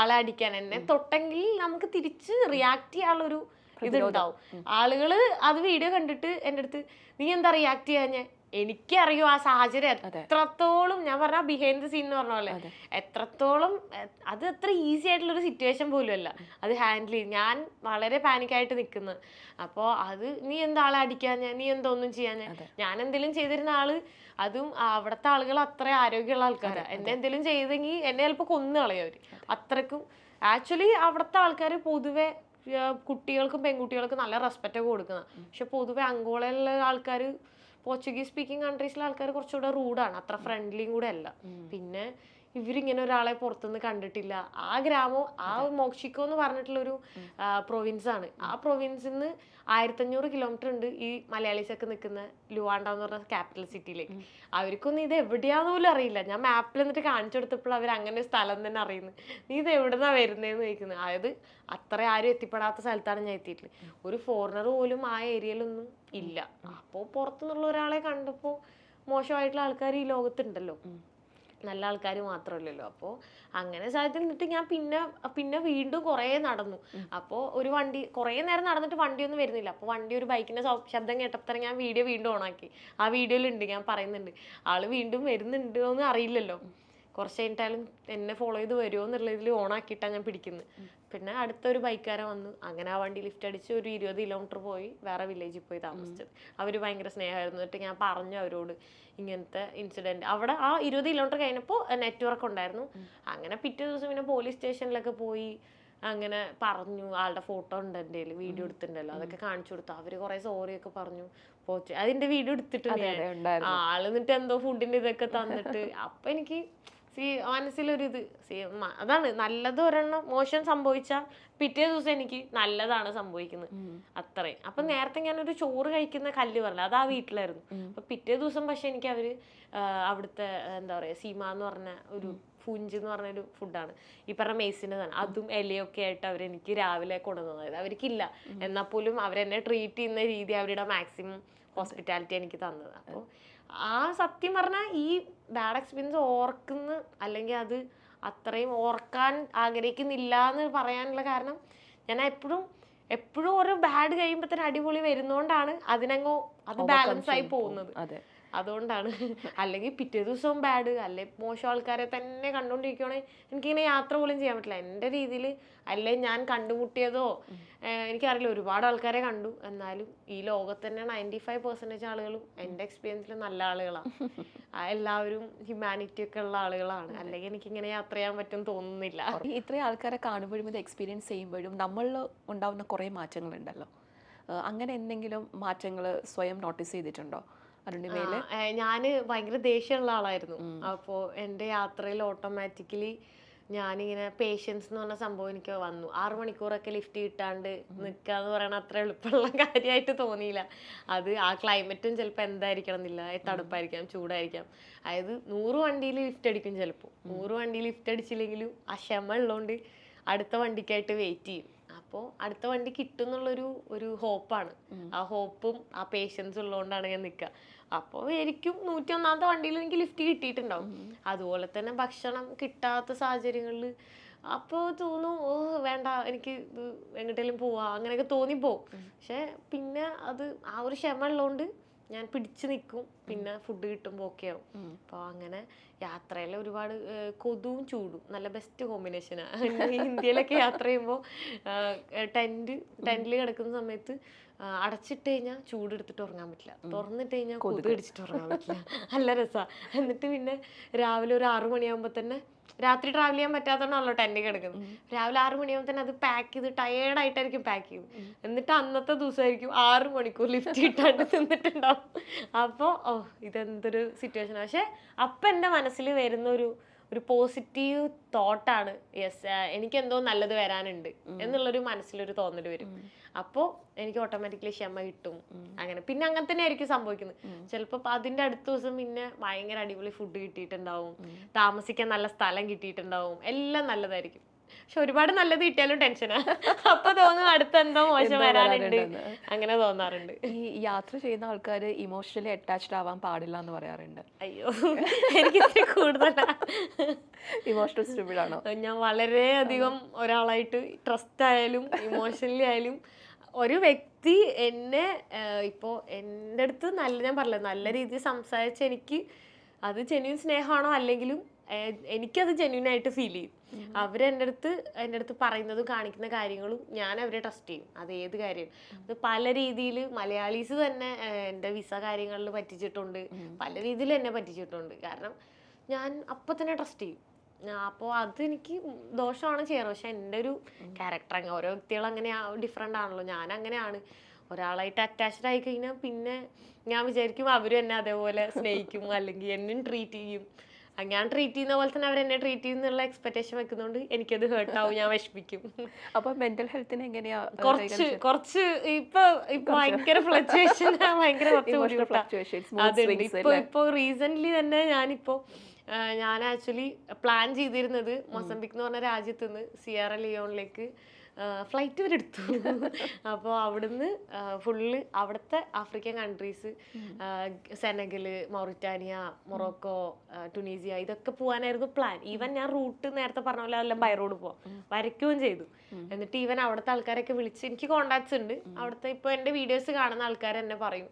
ആളെ അടിക്കാൻ എന്നെ തൊട്ടെങ്കിൽ നമുക്ക് തിരിച്ച് റിയാക്ട് ചെയ്യാനുള്ളൊരു ഇതുണ്ടാവും. ആളുകള് അത് വീഡിയോ കണ്ടിട്ട് എൻ്റെ അടുത്ത് നീ എന്താ റിയാക്ട് ചെയ്യാഞ്ഞേ, എനിക്കറിയോ ആ സാഹചര്യം എത്രത്തോളം, ഞാൻ പറഞ്ഞ ബിഹൈൻഡ് ദ സീൻ എന്ന് പറഞ്ഞ പോലെ എത്രത്തോളം അത് അത്ര ഈസി ആയിട്ടുള്ളൊരു സിറ്റുവേഷൻ പോലും അല്ല അത് ഹാൻഡിൽ ചെയ്യും. ഞാൻ വളരെ പാനിക്കായിട്ട് നിൽക്കുന്നത്. അപ്പോൾ നീ എന്താ ആളെ അടിക്കാഞ്ഞ, നീ എന്തോന്നും ചെയ്യാഞ്ഞ, ഞാൻ എന്തെങ്കിലും ചെയ്തിരുന്ന അതും അവിടുത്തെ ആളുകൾ അത്ര ആരോഗ്യമുള്ള ആൾക്കാരാണ്. എന്നെ എന്തെങ്കിലും ചെയ്തെങ്കിൽ എന്നെ ചിലപ്പോൾ കൊന്നു കളയും അവര്. അത്രക്കും ആക്ച്വലി അവിടുത്തെ ആൾക്കാർ പൊതുവെ കുട്ടികൾക്കും പെൺകുട്ടികൾക്കും നല്ല റെസ്പെക്റ്റ് ഒക്കെ കൊടുക്കുന്നത്. പക്ഷെ പൊതുവെ അങ്കോളയിലുള്ള ആൾക്കാർ, പോർച്ചുഗീസ് സ്പീക്കിംഗ് കൺട്രീസിലെ ആൾക്കാർ കുറച്ചുകൂടെ റൂഡാണ്, അത്ര ഫ്രണ്ട്ലിയും കൂടെ അല്ല. പിന്നെ ഇവരിങ്ങനെ ഒരാളെ പുറത്തുനിന്ന് കണ്ടിട്ടില്ല. ആ ഗ്രാമം, ആ മോക്ഷിക്കോ എന്ന് പറഞ്ഞിട്ടുള്ളൊരു പ്രൊവിൻസാണ്. ആ പ്രൊവിൻസിൽ നിന്ന് 1500 കിലോമീറ്റർ ഉണ്ട് ഈ മലയാളീസൊക്കെ നിൽക്കുന്ന ലുവാണ്ട എന്ന് പറഞ്ഞ ക്യാപിറ്റൽ സിറ്റിയിലേക്ക്. അവർക്കൊന്നും ഇത് എവിടെയാന്ന് പോലും അറിയില്ല. ഞാൻ മാപ്പിൽ എന്നിട്ട് കാണിച്ചു കൊടുത്തപ്പോൾ അവർ അങ്ങനെ സ്ഥലം തന്നെ അറിയുന്നു. നീ ഇത് എവിടുന്നാ വരുന്നതെന്ന് ചോദിക്കുന്നത്. അതായത് അത്ര ആരും എത്തിപ്പെടാത്ത സ്ഥലത്താണ് ഞാൻ എത്തിയിട്ടുള്ളത്. ഒരു ഫോറിനർ പോലും ആ ഏരിയയിലൊന്നും ഇല്ല. അപ്പോൾ പുറത്തുനിന്നുള്ള ഒരാളെ കണ്ടപ്പോൾ മോശമായിട്ടുള്ള ആൾക്കാർ ഈ ലോകത്തുണ്ടല്ലോ, നല്ല ആൾക്കാർ മാത്രമല്ലല്ലോ. അപ്പോൾ അങ്ങനെ സാഹചര്യത്തിൽ നിന്നിട്ട് ഞാൻ പിന്നെ വീണ്ടും കുറേ നടന്നു. അപ്പോൾ ഒരു വണ്ടി കുറേ നേരം നടന്നിട്ട് വണ്ടിയൊന്നും വരുന്നില്ല. അപ്പോൾ ഒരു ബൈക്കിൻ്റെ ശബ്ദം കേട്ടപ്പോൾ ഞാൻ വീണ്ടും ഓണാക്കി. ആ വീഡിയോയിലുണ്ട്, ഞാൻ പറയുന്നുണ്ട് ആള് വീണ്ടും വരുന്നുണ്ടോ എന്ന് അറിയില്ലല്ലോ, കുറച്ച് കഴിഞ്ഞിട്ടാലും എന്നെ ഫോളോ ചെയ്ത് വരുമോ എന്നുള്ളതിൽ ഓണാക്കിയിട്ടാണ് ഞാൻ പിടിക്കുന്നത്. പിന്നെ അടുത്തൊരു ബൈക്കാരൻ വന്നു. അങ്ങനെ ആ വണ്ടി ലിഫ്റ്റ് അടിച്ച് ഒരു 20 കിലോമീറ്റർ പോയി വേറെ വില്ലേജിൽ പോയി താമസിച്ചത്. അവർ ഭയങ്കര സ്നേഹമായിരുന്നു. എന്നിട്ട് ഞാൻ പറഞ്ഞു അവരോട് ഇങ്ങനത്തെ ഇൻസിഡൻറ്റ്. അവിടെ ആ 20 കിലോമീറ്റർ കഴിഞ്ഞപ്പോൾ നെറ്റ്വർക്ക് ഉണ്ടായിരുന്നു. അങ്ങനെ പിറ്റേ ദിവസം പിന്നെ പോലീസ് സ്റ്റേഷനിലൊക്കെ പോയി അങ്ങനെ പറഞ്ഞു. ആളുടെ ഫോട്ടോ ഉണ്ട് എൻ്റെ കയ്യിൽ, വീഡിയോ എടുത്തിട്ടുണ്ടല്ലോ, അതൊക്കെ കാണിച്ചു കൊടുത്തു. അവർ കുറേ സോറിയൊക്കെ പറഞ്ഞു. അതിൻ്റെ വീഡിയോ എടുത്തിട്ടുണ്ട് ഞാൻ. ആള് എന്നിട്ട് എന്തോ ഫുഡിൻ്റെ ഇതൊക്കെ തന്നിട്ട്. അപ്പം എനിക്ക് മനസ്സിലൊരിത് അതാണ്, നല്ലത് ഒരെണ്ണം മോശം സംഭവിച്ചാൽ പിറ്റേ ദിവസം എനിക്ക് നല്ലതാണ് സംഭവിക്കുന്നത് അത്രയും. അപ്പൊ നേരത്തെ ഞാനൊരു ചോറ് കഴിക്കുന്ന കല്ല് പറഞ്ഞില്ല, അത് ആ വീട്ടിലായിരുന്നു. അപ്പൊ പിറ്റേ ദിവസം പക്ഷെ എനിക്ക് അവിടുത്തെ എന്താ പറയാ സീമ എന്ന് പറഞ്ഞ ഒരു ഫുഞ്ച് എന്ന് പറഞ്ഞൊരു ഫുഡാണ്, ഈ പറഞ്ഞ മെയ്സിൻ്റെ തന്നെ, അതും ഇലയൊക്കെ ആയിട്ട് അവരെനിക്ക് രാവിലെ കൊണ്ടുവന്നത്. അവർക്കില്ല, എന്നാൽ പോലും അവരെന്നെ ട്രീറ്റ് ചെയ്യുന്ന രീതി, അവരുടെ മാക്സിമം ഹോസ്പിറ്റാലിറ്റി എനിക്ക് തന്നത്. അപ്പോൾ ആ സത്യം പറഞ്ഞാൽ ഈ ബാഡ് എക്സ്പീരിയൻസ് ഓർക്കുന്ന അല്ലെങ്കിൽ അത് അത്രയും ഓർക്കാൻ ആഗ്രഹിക്കുന്നില്ല എന്ന് പറയാനുള്ള കാരണം ഞാൻ എപ്പോഴും ഓരോ ബാഡ് കഴിയുമ്പോൾ തന്നെ അടിപൊളി വരുന്നോണ്ടാണ് അതിനങ്ങോ അത് ബാലൻസ് ആയി പോകുന്നത്. അതുകൊണ്ടാണ്. അല്ലെങ്കിൽ പിറ്റേ ദിവസവും ബാഡ് അല്ലെ മോശം ആൾക്കാരെ തന്നെ കണ്ടുകൊണ്ടിരിക്കുകയാണെങ്കിൽ എനിക്കിങ്ങനെ യാത്ര പോലും ചെയ്യാൻ പറ്റില്ല എൻ്റെ രീതിയിൽ. അല്ലെ ഞാൻ കണ്ടുമുട്ടിയതോ എനിക്കറിയില്ല, ഒരുപാട് ആൾക്കാരെ കണ്ടു, എന്നാലും ഈ ലോകത്ത് തന്നെ 95% ആളുകളും എൻ്റെ എക്സ്പീരിയൻസിൽ നല്ല ആളുകളാണ്. എല്ലാവരും ഹ്യൂമാനിറ്റി ഒക്കെ ഉള്ള ആളുകളാണ്. അല്ലെങ്കിൽ എനിക്കിങ്ങനെ യാത്ര ചെയ്യാൻ പറ്റും തോന്നുന്നില്ല. ഇത്രയും ആൾക്കാരെ കാണുമ്പോഴും ഇത് എക്സ്പീരിയൻസ് ചെയ്യുമ്പോഴും നമ്മളിൽ ഉണ്ടാവുന്ന കുറേ മാറ്റങ്ങളുണ്ടല്ലോ. അങ്ങനെ എന്തെങ്കിലും മാറ്റങ്ങൾ സ്വയം നോട്ടീസ് ചെയ്തിട്ടുണ്ടോ അരുണിമയില്? ഞാൻ ഭയങ്കര ദേഷ്യമുള്ള ആളായിരുന്നു. അപ്പോൾ എൻ്റെ യാത്രയിൽ ഓട്ടോമാറ്റിക്കലി ഞാനിങ്ങനെ പേഷ്യൻസ് എന്ന് പറഞ്ഞ സംഭവം എനിക്ക് വന്നു. 6 മണിക്കൂറൊക്കെ ലിഫ്റ്റ് കിട്ടാണ്ട് നിൽക്കുക എന്ന് പറയണ അത്ര എളുപ്പമുള്ള കാര്യമായിട്ട് തോന്നിയില്ല. അത് ആ ക്ലൈമറ്റും ചിലപ്പോൾ എന്തായിരിക്കണം എന്നില്ല, തണുപ്പായിരിക്കാം, ചൂടായിരിക്കാം. അതായത് 100 വണ്ടിയിൽ ലിഫ്റ്റ് അടിക്കും, ചിലപ്പോൾ 100 വണ്ടിയിൽ ലിഫ്റ്റ് അടിച്ചില്ലെങ്കിലും ആ ക്ഷമ ഉള്ളതുകൊണ്ട് അടുത്ത വണ്ടിക്കായിട്ട് വെയിറ്റ് ചെയ്യും. അപ്പോൾ അടുത്ത വണ്ടി കിട്ടും എന്നുള്ളൊരു ഹോപ്പാണ്. ആ ഹോപ്പും ആ പേഷ്യൻസ് ഉള്ളതുകൊണ്ടാണ് ഞാൻ നിൽക്കുക. അപ്പോൾ എനിക്കും 101ാമത്തെ വണ്ടിയിൽ എനിക്ക് ലിഫ്റ്റ് കിട്ടിയിട്ടുണ്ടാവും. അതുപോലെ തന്നെ ഭക്ഷണം കിട്ടാത്ത സാഹചര്യങ്ങളിൽ അപ്പോൾ തോന്നും, ഓ വേണ്ട, എനിക്ക് ഇത് എങ്ങോട്ടെങ്കിലും പോവാ, അങ്ങനെയൊക്കെ തോന്നിപ്പോവും. പക്ഷെ പിന്നെ അത് ആ ഒരു ക്ഷമ ഉള്ളതുകൊണ്ട് ഞാൻ പിടിച്ചു നിൽക്കും. പിന്നെ ഫുഡ് കിട്ടുമ്പോൾ ഓക്കെ ആവും. അപ്പോൾ അങ്ങനെ യാത്രയിൽ ഒരുപാട് കൊതുവും ചൂടും നല്ല ബെസ്റ്റ് കോമ്പിനേഷനാണ്. ഇന്ത്യയിലൊക്കെ യാത്ര ചെയ്യുമ്പോൾ ടെന്റിൽ കിടക്കുന്ന സമയത്ത് അടച്ചിട്ട് കഴിഞ്ഞാൽ ചൂട് എടുത്തിട്ട് ഉറങ്ങാൻ പറ്റില്ല, തുറന്നിട്ട് കഴിഞ്ഞാൽ കൊതുക് അടിച്ചിട്ട് ഉറങ്ങാൻ പറ്റില്ല. നല്ല രസമാണ്. എന്നിട്ട് പിന്നെ രാവിലെ ഒരു 6 മണിയാകുമ്പോൾ തന്നെ, രാത്രി ട്രാവൽ ചെയ്യാൻ പറ്റാത്തതുകൊണ്ടാണല്ലോ ടെന്റിൽ കിടക്കുന്നത്, രാവിലെ 6 മണിയാകുമ്പോൾ തന്നെ അത് പാക്ക് ചെയ്ത് ടയേർഡായിട്ടായിരിക്കും പാക്ക് ചെയ്യും. എന്നിട്ട് അന്നത്തെ ദിവസമായിരിക്കും 6 മണിക്കൂർ ലിഫ്റ്റ് കിട്ടാണ്ട് തിന്നിട്ടുണ്ടാവും. അപ്പോൾ ഇതെന്തൊരു സിറ്റുവേഷനാണ്. പക്ഷെ അപ്പം എൻ്റെ മനസ്സിൽ വരുന്ന ഒരു പോസിറ്റീവ് തോട്ടാണ്, യെസ് എനിക്കെന്തോ നല്ലത് വരാനുണ്ട് എന്നുള്ളൊരു മനസ്സിലൊരു തോന്നൽ വരും. അപ്പോൾ എനിക്ക് ഓട്ടോമാറ്റിക്കലി ക്ഷമ കിട്ടും. അങ്ങനെ പിന്നെ അങ്ങനെ തന്നെ ആയിരിക്കും സംഭവിക്കുന്നത്. ചിലപ്പോൾ അതിൻ്റെ അടുത്ത ദിവസം പിന്നെ ഭയങ്കര അടിപൊളി ഫുഡ് കിട്ടിയിട്ടുണ്ടാവും, താമസിക്കാൻ നല്ല സ്ഥലം കിട്ടിയിട്ടുണ്ടാവും, എല്ലാം നല്ലതായിരിക്കും. പക്ഷെ ഒരുപാട് നല്ലത് കിട്ടിയാലും ടെൻഷനാ. അപ്പൊ തോന്നും അടുത്തെന്തോ മോശം വരാനുണ്ട്, അങ്ങനെ തോന്നാറുണ്ട്. ഈ യാത്ര ചെയ്യുന്ന ആൾക്കാർ ഇമോഷണലി അറ്റാച്ച്ഡ് ആവാൻ പാടില്ല എന്ന് പറയാറുണ്ട്. അയ്യോ, എനിക്ക് കൂടുതലാ. ഇമോഷണൽ സ്റ്റേബിൾ ആണോ? ഞാൻ വളരെയധികം ഒരാളായിട്ട് ട്രസ്റ്റ് ആയാലും ഇമോഷണലി ആയാലും ഒരു വ്യക്തി എന്നെ ഇപ്പോൾ എൻ്റെ അടുത്ത് ഞാൻ പറഞ്ഞില്ല, നല്ല രീതിയിൽ സംസാരിച്ച എനിക്ക് അത് ജെന്യൂൻ സ്നേഹമാണോ അല്ലെങ്കിലും എനിക്കത് ജെന്യൂൻ ആയിട്ട് ഫീൽ ചെയ്യും. അവരെൻ്റെ അടുത്ത് പറയുന്നതും കാണിക്കുന്ന കാര്യങ്ങളും ഞാൻ അവരെ ട്രസ്റ്റ് ചെയ്യും. അത് ഏത് കാര്യം, അത് പല രീതിയിൽ മലയാളീസ് തന്നെ എൻ്റെ വിസ കാര്യങ്ങളിൽ പറ്റിച്ചിട്ടുണ്ട്, പല രീതിയിൽ എന്നെ പറ്റിച്ചിട്ടുണ്ട്. കാരണം ഞാൻ അപ്പം തന്നെ ട്രസ്റ്റ് ചെയ്യും. അപ്പോൾ അതെനിക്ക് ദോഷമാണ് ചെയ്യാറ്. പക്ഷെ എൻ്റെ ഒരു ക്യാരക്ടർ അങ്ങനെ, ഓരോ വ്യക്തികൾ അങ്ങനെ ഡിഫറെൻ്റ് ആണല്ലോ. ഞാൻ അങ്ങനെയാണ്. ഒരാളായിട്ട് അറ്റാച്ച്ഡ് ആയി കഴിഞ്ഞാൽ പിന്നെ ഞാൻ വിചാരിക്കും അവരും എന്നെ അതേപോലെ സ്നേഹിക്കും, അല്ലെങ്കിൽ എന്നും ട്രീറ്റ് ചെയ്യും. ഞാൻ ട്രീറ്റ് ചെയ്യുന്ന പോലെ തന്നെ അവരെന്നെ ട്രീറ്റ് ചെയ്യുന്നുള്ള എക്സ്പെക്ടേഷൻ വെക്കുന്നതുകൊണ്ട് എനിക്കത് ഹേർട്ടാവും, ഞാൻ വിഷമിക്കും. അപ്പൊ മെന്റൽ ഹെൽത്തിന് എങ്ങനെയാ? കുറച്ച് ഇപ്പൊ ഭയങ്കര ഫ്ലക്ച്വേഷൻ, ഭയങ്കര അതുണ്ട്. ഇപ്പൊ റീസെന്റ് തന്നെ ഞാൻ ആക്ച്വലി പ്ലാൻ ചെയ്തിരുന്നത് മൊസംബിക് എന്ന് പറഞ്ഞ രാജ്യത്ത് നിന്ന് സിയറ ലിയോണിലേക്ക് ഫ്ലൈറ്റ് വരെ എടുത്തു. അപ്പോൾ അവിടുന്ന് ഫുള്ള് അവിടുത്തെ ആഫ്രിക്കൻ കൺട്രീസ്, സെനഗല്, മൗറിറ്റാനിയ, മൊറോക്കോ, ടുണീസിയ, ഇതൊക്കെ പോകാനായിരുന്നു പ്ലാൻ. ഈവൻ ഞാൻ റൂട്ട് നേരത്തെ പറഞ്ഞ പോലെ എല്ലാം ബൈ റോഡ് പോവാം വരയ്ക്കുകയും ചെയ്തു. എന്നിട്ട് ഈവൻ അവിടുത്തെ ആൾക്കാരൊക്കെ വിളിച്ച്, എനിക്ക് കോണ്ടാക്ട്സ് ഉണ്ട് അവിടുത്തെ. ഇപ്പോൾ എൻ്റെ വീഡിയോസ് കാണുന്ന ആൾക്കാർ എന്നെ പറയും,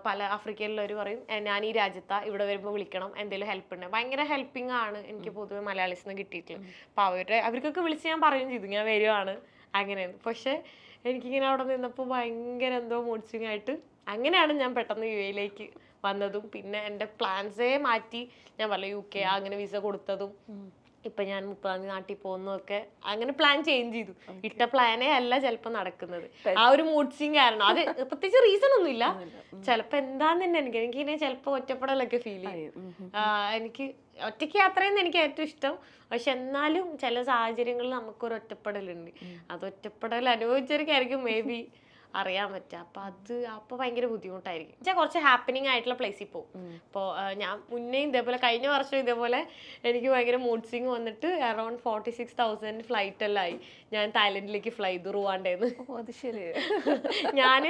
പല ആഫ്രിക്കയിലുള്ളവർ പറയും ഞാൻ ഈ രാജ്യത്താ, ഇവിടെ വരുമ്പോൾ വിളിക്കണം, എന്തെങ്കിലും ഹെൽപ്പ് ഉണ്ട്. ഭയങ്കര ഹെൽപ്പിംഗ് ആണ് എനിക്ക് പൊതുവെ മലയാളീസിന് കിട്ടിയിട്ടുള്ളത്. അപ്പോൾ അവർക്കൊക്കെ വിളിച്ച് ഞാൻ പറയുകയും ചെയ്തു ഞാൻ വരുവാണ് അങ്ങനെയാണ്. പക്ഷെ എനിക്കിങ്ങനെ അവിടെ നിന്നപ്പോൾ ഭയങ്കര എന്തോ മൂഡ് സ്വിങ് ആയിട്ട് അങ്ങനെയാണ് ഞാൻ പെട്ടെന്ന് UAE വന്നതും. പിന്നെ എൻ്റെ പ്ലാൻസേ മാറ്റി, ഞാൻ പറഞ്ഞു UK അങ്ങനെ വിസ കൊടുത്തതും ഇപ്പം ഞാൻ 30-ാം തീയതി നാട്ടിൽ പോകുന്നതൊക്കെ അങ്ങനെ പ്ലാൻ ചേഞ്ച് ചെയ്തു. ഇട്ട പ്ലാനേ അല്ല ചിലപ്പോൾ നടക്കുന്നത്. ആ ഒരു മൂഡ് സ്വിങ് കാരണം, അത് പ്രത്യേകിച്ച് റീസൺ ഒന്നുമില്ല, ചിലപ്പോൾ എന്താന്ന് തന്നെ എനിക്കിങ്ങനെ ചിലപ്പോൾ ഒറ്റപ്പെടലൊക്കെ ഫീൽ ചെയ്യും. എനിക്ക് ഒറ്റയ്ക്ക് യാത്ര ചെയ്യുന്ന എനിക്ക് ഏറ്റവും ഇഷ്ടം. പക്ഷെ എന്നാലും ചില സാഹചര്യങ്ങളിൽ നമുക്കൊരു ഒറ്റപ്പെടലുണ്ട്. അത് ഒറ്റപ്പെടൽ അനുഭവിച്ചവർക്കായിരിക്കും മേ ബി അറിയാൻ പറ്റുക. അപ്പോൾ ഭയങ്കര ബുദ്ധിമുട്ടായിരിക്കും. വെച്ചാൽ കുറച്ച് ഹാപ്പനിങ് ആയിട്ടുള്ള പ്ലേസിൽ പോകും. ഇപ്പോൾ ഞാൻ മുന്നേ ഇതേപോലെ കഴിഞ്ഞ വർഷം ഇതേപോലെ എനിക്ക് ഭയങ്കര മൂഡ് സ്വിങ് വന്നിട്ട് അറൗണ്ട് 46,000 ഫ്ലൈറ്റ് എല്ലാം ആയി. ഞാൻ തായ്ലൻഡിലേക്ക് ഫ്ലൈ ചെയ്തു റുവാണ്ടേന്ന്. അത് ശരി. ഞാൻ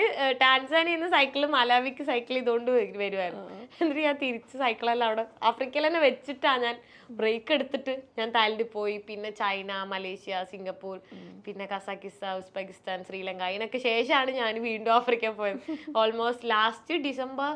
ടാൻസാനിയിൽ നിന്ന് സൈക്കിൾ മലാവിക്ക് സൈക്കിൾ ചെയ്തുകൊണ്ട് വരുമായിരുന്നു. എന്നിട്ട് ഞാൻ തിരിച്ച് സൈക്കിളെല്ലാം അവിടെ ആഫ്രിക്കയിൽ തന്നെ വെച്ചിട്ടാണ് ഞാൻ ബ്രേക്ക് എടുത്തിട്ട് ഞാൻ തായ്ലൻഡിൽ പോയി. പിന്നെ ചൈന, മലേഷ്യ, സിംഗപ്പൂർ, പിന്നെ കസാക്കിസ്ഥാൻ, ഉസ്ബെക്കിസ്ഥാൻ, ശ്രീലങ്ക, അതിനൊക്കെ ശേഷമാണ് ഞാൻ വീണ്ടും ആഫ്രിക്ക പോയത്. ഓൾമോസ്റ്റ് ലാസ്റ്റ് ഡിസംബർ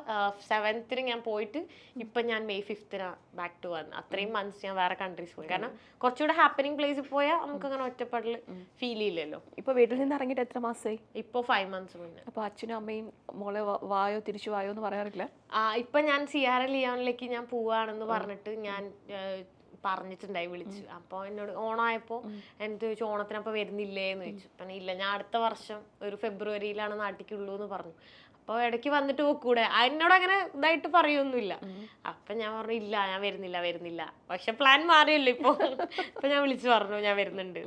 7th ഞാൻ പോയിട്ട് ഇപ്പം ഞാൻ May 5th ബാക്ക് ടു വന്നു. അത്രയും മന്ത്സ് ഞാൻ വേറെ കൺട്രീസ് പോയി. കാരണം കുറച്ചുകൂടെ ഹാപ്പനിങ് പ്ലേസിൽ പോയാൽ നമുക്ക് അങ്ങനെ ഒറ്റപ്പെടൽ ഫീൽ ചെയ്യില്ലല്ലോ. ഇപ്പൊ വീട്ടിൽ നിന്ന് ഇറങ്ങിയിട്ട് എത്ര മാസമായി? ഇപ്പോൾ 5 months മുന്നേ. അപ്പൊ അച്ഛനും അമ്മയും മോളെ വായോ തിരിച്ചു വായോ എന്ന് പറയാറില്ല? ഇപ്പൊ ഞാൻ സിയാറ ലിയോണിലേക്ക് ഞാൻ പോവാണെന്ന് പറഞ്ഞിട്ട് ഞാൻ പറഞ്ഞിട്ടുണ്ടായി, വിളിച്ചു. അപ്പോൾ എന്നോട് ഓണമായപ്പോൾ എന്ത് ചോദിച്ചു, ഓണത്തിനപ്പോൾ വരുന്നില്ലേ എന്ന് ചോദിച്ചു. അപ്പം ഇല്ല, ഞാൻ അടുത്ത വർഷം ഒരു ഫെബ്രുവരിയിലാണ് നാട്ടിലേക്കുള്ളൂ എന്ന് പറഞ്ഞു. അപ്പോൾ ഇടയ്ക്ക് വന്നിട്ട് പോക്കൂടെ, എന്നോട് അങ്ങനെ ഇതായിട്ട് പറയൊന്നുമില്ല. അപ്പം ഞാൻ പറഞ്ഞു ഇല്ല, ഞാൻ വരുന്നില്ല. പക്ഷെ പ്ലാൻ മാറിയല്ലോ ഇപ്പൊ ഞാൻ വിളിച്ചു പറഞ്ഞു ഞാൻ വരുന്നുണ്ട്.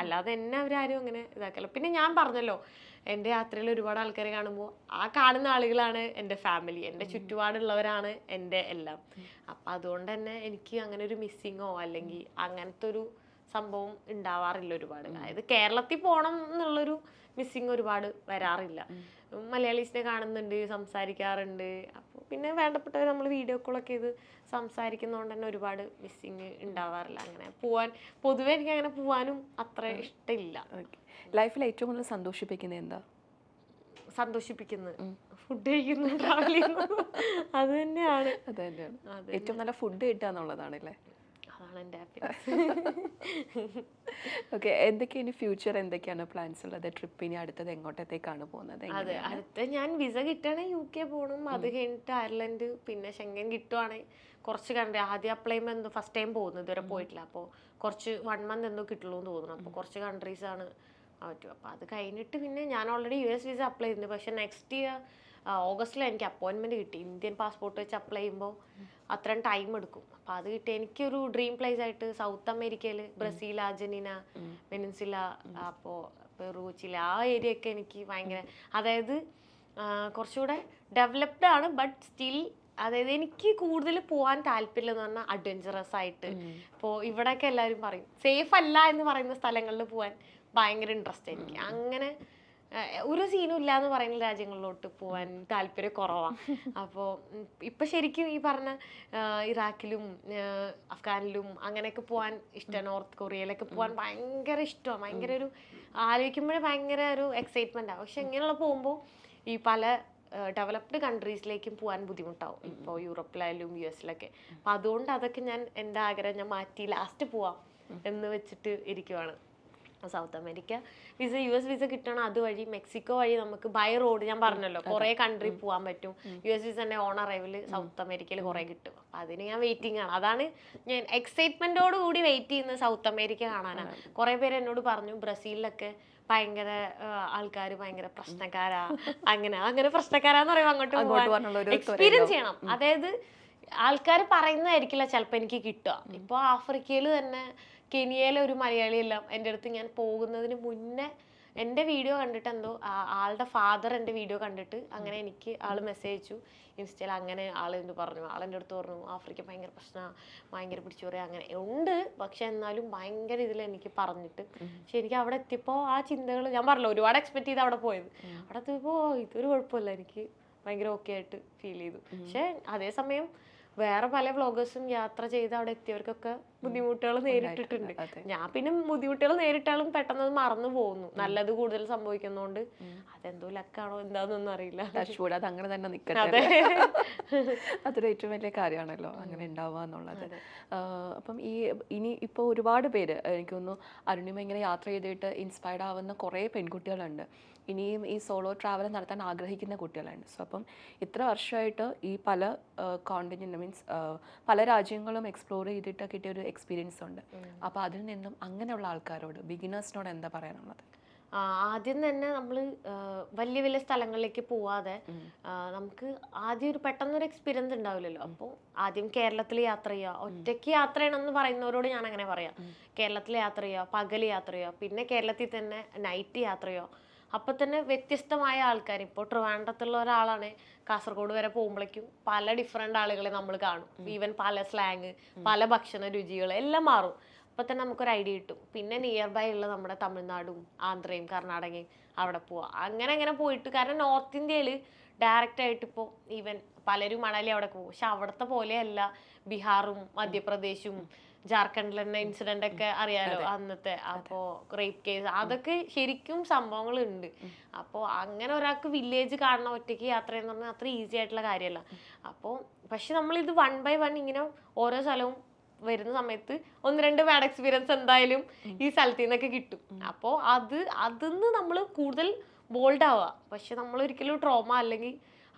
അല്ലാതെ എന്നെ അവരാരും അങ്ങനെ ഇതാക്കല്ലോ. പിന്നെ ഞാൻ പറഞ്ഞല്ലോ, എൻ്റെ യാത്രയിൽ ഒരുപാട് ആൾക്കാരെ കാണുമ്പോൾ ആ കാണുന്ന ആളുകളാണ് എൻ്റെ ഫാമിലി, എൻ്റെ ചുറ്റുപാടുള്ളവരാണ് എൻ്റെ എല്ലാം. അപ്പം അതുകൊണ്ട് തന്നെ എനിക്ക് അങ്ങനെ ഒരു മിസ്സിങ്ങോ അല്ലെങ്കിൽ അങ്ങനത്തെ ഒരു സംഭവം ഉണ്ടാവാറില്ല ഒരുപാട്. അതായത് കേരളത്തിൽ പോകണം എന്നുള്ളൊരു മിസ്സിങ് ഒരുപാട് വരാറില്ല. മലയാളീസിനെ കാണുന്നുണ്ട്, സംസാരിക്കാറുണ്ട്. അപ്പോൾ പിന്നെ വേണ്ടപ്പെട്ടവർ നമ്മൾ വീഡിയോ കോളൊക്കെ ചെയ്ത് സംസാരിക്കുന്നതുകൊണ്ട് തന്നെ ഒരുപാട് മിസ്സിങ് ഉണ്ടാവാറില്ല. അങ്ങനെ പൊതുവെ എനിക്ക് അങ്ങനെ പോവാനും അത്ര ഇഷ്ടമില്ല. ലൈഫിൽ ഏറ്റവും കൂടുതൽ സന്തോഷിപ്പിക്കുന്നത് എന്താ? സന്തോഷിപ്പിക്കുന്നത് ഫുഡ് കഴിക്കുന്നു, ട്രാവൽ ചെയ്യുന്നു. അത് തന്നെയാണ് ഏറ്റവും നല്ല ഫുഡ് കിട്ടുക എന്നുള്ളതാണല്ലേ? അതാണ് എൻ്റെ ഹാപ്പിനെസ്. ഓക്കെ, എന്തൊക്കെയാണ് ഫ്യൂച്ചർ, എന്തൊക്കെയാണ് പ്ലാൻസ് ഉള്ളത്? ട്രിപ്പ് ഇനി അടുത്തത് എങ്ങോട്ടത്തേക്കാണ് പോകുന്നത്? അതെ, അടുത്ത ഞാൻ വിസ കിട്ടുകയാണെങ്കിൽ UK പോകണം. അത് കഴിഞ്ഞിട്ട് അയർലൻഡ്, പിന്നെ ഷെങ്കൻ കിട്ടുവാണെങ്കിൽ കുറച്ച് കൺട്രി ആദ്യം അപ്ലൈ ചെയ്യുമ്പോൾ എന്തോ ഫസ്റ്റ് ടൈം പോകുന്നത്, ഇതുവരെ പോയിട്ടില്ല. അപ്പോൾ കുറച്ച് 1 month എന്തോ കിട്ടുള്ളൂ എന്ന് തോന്നുന്നു. അപ്പോൾ കുറച്ച് കൺട്രീസാണ് പറ്റും. അപ്പോൾ അത് കഴിഞ്ഞിട്ട് പിന്നെ ഞാൻ ഓൾറെഡി US വിസ അപ്ലൈ ചെയ്തിട്ടുണ്ട്. പക്ഷേ നെക്സ്റ്റ് ഇയർ ഓഗസ്റ്റിൽ എനിക്ക് അപ്പോയിൻമെൻറ്റ് കിട്ടി. ഇന്ത്യൻ പാസ്പോർട്ട് വെച്ച് അപ്ലൈ ചെയ്യുമ്പോൾ അത്രയും ടൈം എടുക്കും. അപ്പോൾ അത് കിട്ടി. എനിക്കൊരു ഡ്രീം പ്ലേസ് ആയിട്ട് സൗത്ത് അമേരിക്കയിൽ ബ്രസീൽ, അർജന്റീന, വെനിൻസുല, അപ്പോൾ പെറു, ചില ആ ഏരിയ ഒക്കെ എനിക്ക് ഭയങ്കര, അതായത് കുറച്ചുകൂടെ ഡെവലപ്ഡ് ആണ്, ബട്ട് സ്റ്റിൽ അതായത് എനിക്ക് കൂടുതൽ പോകാൻ താല്പര്യമില്ലെന്ന് പറഞ്ഞാൽ അഡ്വഞ്ചറസ് ആയിട്ട്. ഇപ്പോൾ ഇവിടെയൊക്കെ എല്ലാവരും പറയും സേഫ് അല്ല എന്ന് പറയുന്ന സ്ഥലങ്ങളിൽ പോകാൻ ഭയങ്കര ഇൻട്രസ്റ്റ് എനിക്ക്. അങ്ങനെ ഒരു സീനും ഇല്ല എന്ന് പറയുന്ന രാജ്യങ്ങളിലോട്ട് പോകാൻ താല്പര്യം കുറവാണ്. അപ്പോൾ ഇപ്പം ശരിക്കും ഈ പറഞ്ഞ ഇറാഖിലും അഫ്ഗാനിലും അങ്ങനെയൊക്കെ പോകാൻ ഇഷ്ടമാണ്. നോർത്ത് കൊറിയയിലൊക്കെ പോകാൻ ഭയങ്കര ഇഷ്ടമാണ്. ഭയങ്കര ഒരു ആലോചിക്കുമ്പോഴേ ഭയങ്കര ഒരു എക്സൈറ്റ്മെൻറ്റാണ്. പക്ഷെ ഇങ്ങനെയുള്ള പോകുമ്പോൾ ഈ പല ഡെവലപ്ഡ് കൺട്രീസിലേക്കും പോകാൻ ബുദ്ധിമുട്ടാവും. ഇപ്പോൾ യൂറോപ്പിലായാലും US-ലൊക്കെ. അപ്പം അതുകൊണ്ട് അതൊക്കെ ഞാൻ എൻ്റെ ആഗ്രഹം ഞാൻ മാറ്റി ലാസ്റ്റ് പോവാം എന്ന് വെച്ചിട്ട് ഇരിക്കുവാണ്. South America visa, US visa കിട്ടണം. അതുവഴി മെക്സിക്കോ വഴി നമുക്ക് ബൈ റോഡ്, ഞാൻ പറഞ്ഞല്ലോ കുറേ കൺട്രി പോകാൻ പറ്റും. US വിസ തന്നെ ഓൺ അറൈവൽ സൗത്ത് അമേരിക്കയിൽ കുറേ കിട്ടും. അപ്പം അതിന് ഞാൻ വെയിറ്റിംഗ് ആണ്. അതാണ് ഞാൻ എക്സൈറ്റ്മെൻറ്റോട് കൂടി വെയിറ്റ് ചെയ്യുന്നത്, സൗത്ത് അമേരിക്ക കാണാനാണ്. കുറേ പേര് എന്നോട് പറഞ്ഞു ബ്രസീലിലൊക്കെ ഭയങ്കര ആൾക്കാർ ഭയങ്കര പ്രശ്നക്കാരാ, അങ്ങനെ പ്രശ്നക്കാരാന്ന് പറയുമ്പോൾ അങ്ങോട്ട് എക്സ്പീരിയൻസ് ചെയ്യണം. അതായത് ആൾക്കാർ പറയുന്നതായിരിക്കില്ല ചിലപ്പോൾ എനിക്ക് കിട്ടുക. ഇപ്പോൾ ആഫ്രിക്കയിൽ തന്നെ കെനിയയിലെ ഒരു മലയാളിയെല്ലാം എൻ്റെ അടുത്ത് ഞാൻ പോകുന്നതിന് മുന്നേ എൻ്റെ വീഡിയോ കണ്ടിട്ട് എന്തോ ആളുടെ ഫാദർ എൻ്റെ വീഡിയോ കണ്ടിട്ട് അങ്ങനെ എനിക്ക് ആൾ മെസ്സേജ് അയച്ചു ഇൻസ്റ്റയിൽ. അങ്ങനെ ആൾ എന്ത് പറഞ്ഞു, ആളെൻ്റെ അടുത്ത് പറഞ്ഞു ആഫ്രിക്ക ഭയങ്കര പ്രശ്നമാണ്, ഭയങ്കര പിടിച്ചു പറയാം, അങ്ങനെ ഉണ്ട്. പക്ഷെ എന്നാലും ഭയങ്കര ഇതിൽ എനിക്ക് പറഞ്ഞിട്ട്, പക്ഷെ എനിക്ക് അവിടെ എത്തിയപ്പോൾ ആ ചിന്തകൾ, ഞാൻ പറഞ്ഞല്ലോ ഒരുപാട് എക്സ്പെക്ട് ചെയ്ത് അവിടെ പോയത്. അവിടെ എത്തിയപ്പോൾ ഇതൊരു കുഴപ്പമില്ല, എനിക്ക് ഭയങ്കര ഓക്കെ ആയിട്ട് ഫീൽ ചെയ്തു. പക്ഷെ അതേസമയം വേറെ പല വ്ളോഗേഴ്സും യാത്ര ചെയ്ത് അവിടെ എത്തിയവർക്കൊക്കെ ബുദ്ധിമുട്ടുകൾ നേരിട്ടിട്ടുണ്ട്. ഞാൻ പിന്നെ ബുദ്ധിമുട്ടുകൾ നേരിട്ടാലും പെട്ടെന്ന് മറന്നു പോകുന്നു. നല്ലത് കൂടുതൽ സംഭവിക്കുന്നതുകൊണ്ട് അതെന്തോ ലക്കാണോ എന്താന്നൊന്നും അറിയില്ല. അത് അങ്ങനെ തന്നെ നിൽക്കട്ടെ. അതൊരു ഏറ്റവും വലിയ കാര്യമാണല്ലോ അങ്ങനെ ഉണ്ടാവുക എന്നുള്ളത്. അപ്പം ഇനി ഇപ്പോൾ ഒരുപാട് പേര്, എനിക്ക് തോന്നുന്നു അരുണിമ ഇങ്ങനെ യാത്ര ചെയ്തിട്ട് ഇൻസ്പയർഡ് ആവുന്ന കുറേ പെൺകുട്ടികളുണ്ട്. ഇനിയും ഈ സോളോ ട്രാവൽ നടത്താൻ ആഗ്രഹിക്കുന്ന കുട്ടികളുണ്ട്. സോ അപ്പം ഇത്ര വർഷമായിട്ട് ഈ പല കോണ്ടിനെൻ്റ് മീൻസ് പല രാജ്യങ്ങളും എക്സ്പ്ലോർ ചെയ്തിട്ട് കിട്ടിയൊരു എക്സ്പീരിയൻസ് ഉണ്ട്. അപ്പോൾ അതിൽ നിന്നും അങ്ങനെയുള്ള ആൾക്കാരോട്, ബിഗിനേഴ്സിനോട് എന്താ പറയാനുള്ളത്? ആദ്യം തന്നെ നമ്മൾ വലിയ വലിയ സ്ഥലങ്ങളിലേക്ക് പോവാതെ നമുക്ക് ആദ്യം ഒരു പെട്ടെന്നൊരു എക്സ്പീരിയൻസ് ഉണ്ടാവില്ലല്ലോ. അപ്പോൾ ആദ്യം കേരളത്തിൽ യാത്ര ചെയ്യുക. ഒറ്റയ്ക്ക് യാത്ര ചെയ്യണമെന്ന് പറയുന്നവരോട് ഞാൻ അങ്ങനെ പറയാം. കേരളത്തിൽ യാത്ര ചെയ്യുക, പകൽ യാത്ര ചെയ്യുക, പിന്നെ കേരളത്തിൽ തന്നെ നൈറ്റ് യാത്ര ചെയ്യുക. അപ്പം തന്നെ വ്യത്യസ്തമായ ആൾക്കാർ, ഇപ്പോൾ ട്രിവാൻഡ്രത്തുള്ള ഒരാളാണ് കാസർഗോഡ് വരെ പോകുമ്പോഴേക്കും പല ഡിഫറെൻ്റ് ആളുകളെ നമ്മൾ കാണും. ഈവൻ പല സ്ലാങ്, പല ഭക്ഷണ രുചികൾ എല്ലാം മാറും. അപ്പം തന്നെ നമുക്കൊരു ഐഡിയ കിട്ടും. പിന്നെ നിയർ ബൈ ഉള്ള നമ്മുടെ തമിഴ്നാടും ആന്ധ്രയും കർണാടകയും അവിടെ പോവാം. അങ്ങനെ പോയിട്ട്, കാരണം നോർത്ത് ഇന്ത്യയിൽ ഡയറക്റ്റ് ആയിട്ട് ഇപ്പോൾ ഈവൻ പലരും മണാലി അവിടെ പോകും. പക്ഷെ അവിടുത്തെ പോലെയല്ല ബീഹാറും മധ്യപ്രദേശും ജാർഖണ്ഡിൽ തന്നെ ഇൻസിഡന്റ് ഒക്കെ അറിയാലോ അന്നത്തെ. അപ്പോൾ റേപ്പ് കേസ് അതൊക്കെ ശരിക്കും സംഭവങ്ങളുണ്ട്. അപ്പോൾ അങ്ങനെ ഒരാൾക്ക് വില്ലേജ് കാണണം ഒറ്റയ്ക്ക് യാത്ര എന്ന് പറഞ്ഞാൽ അത്ര ഈസി ആയിട്ടുള്ള കാര്യമല്ല. അപ്പോൾ പക്ഷെ നമ്മളിത് 1 by 1 ഇങ്ങനെ ഓരോ സ്ഥലവും വരുന്ന സമയത്ത് 1-2 ബാഡ് എക്സ്പീരിയൻസ് എന്തായാലും ഈ സ്ഥലത്തു നിന്നൊക്കെ കിട്ടും. അപ്പോൾ അതിന്ന് നമ്മൾ കൂടുതൽ ബോൾഡ് ആവുക. പക്ഷെ നമ്മൾ ഒരിക്കലും ട്രോമ അല്ലെങ്കിൽ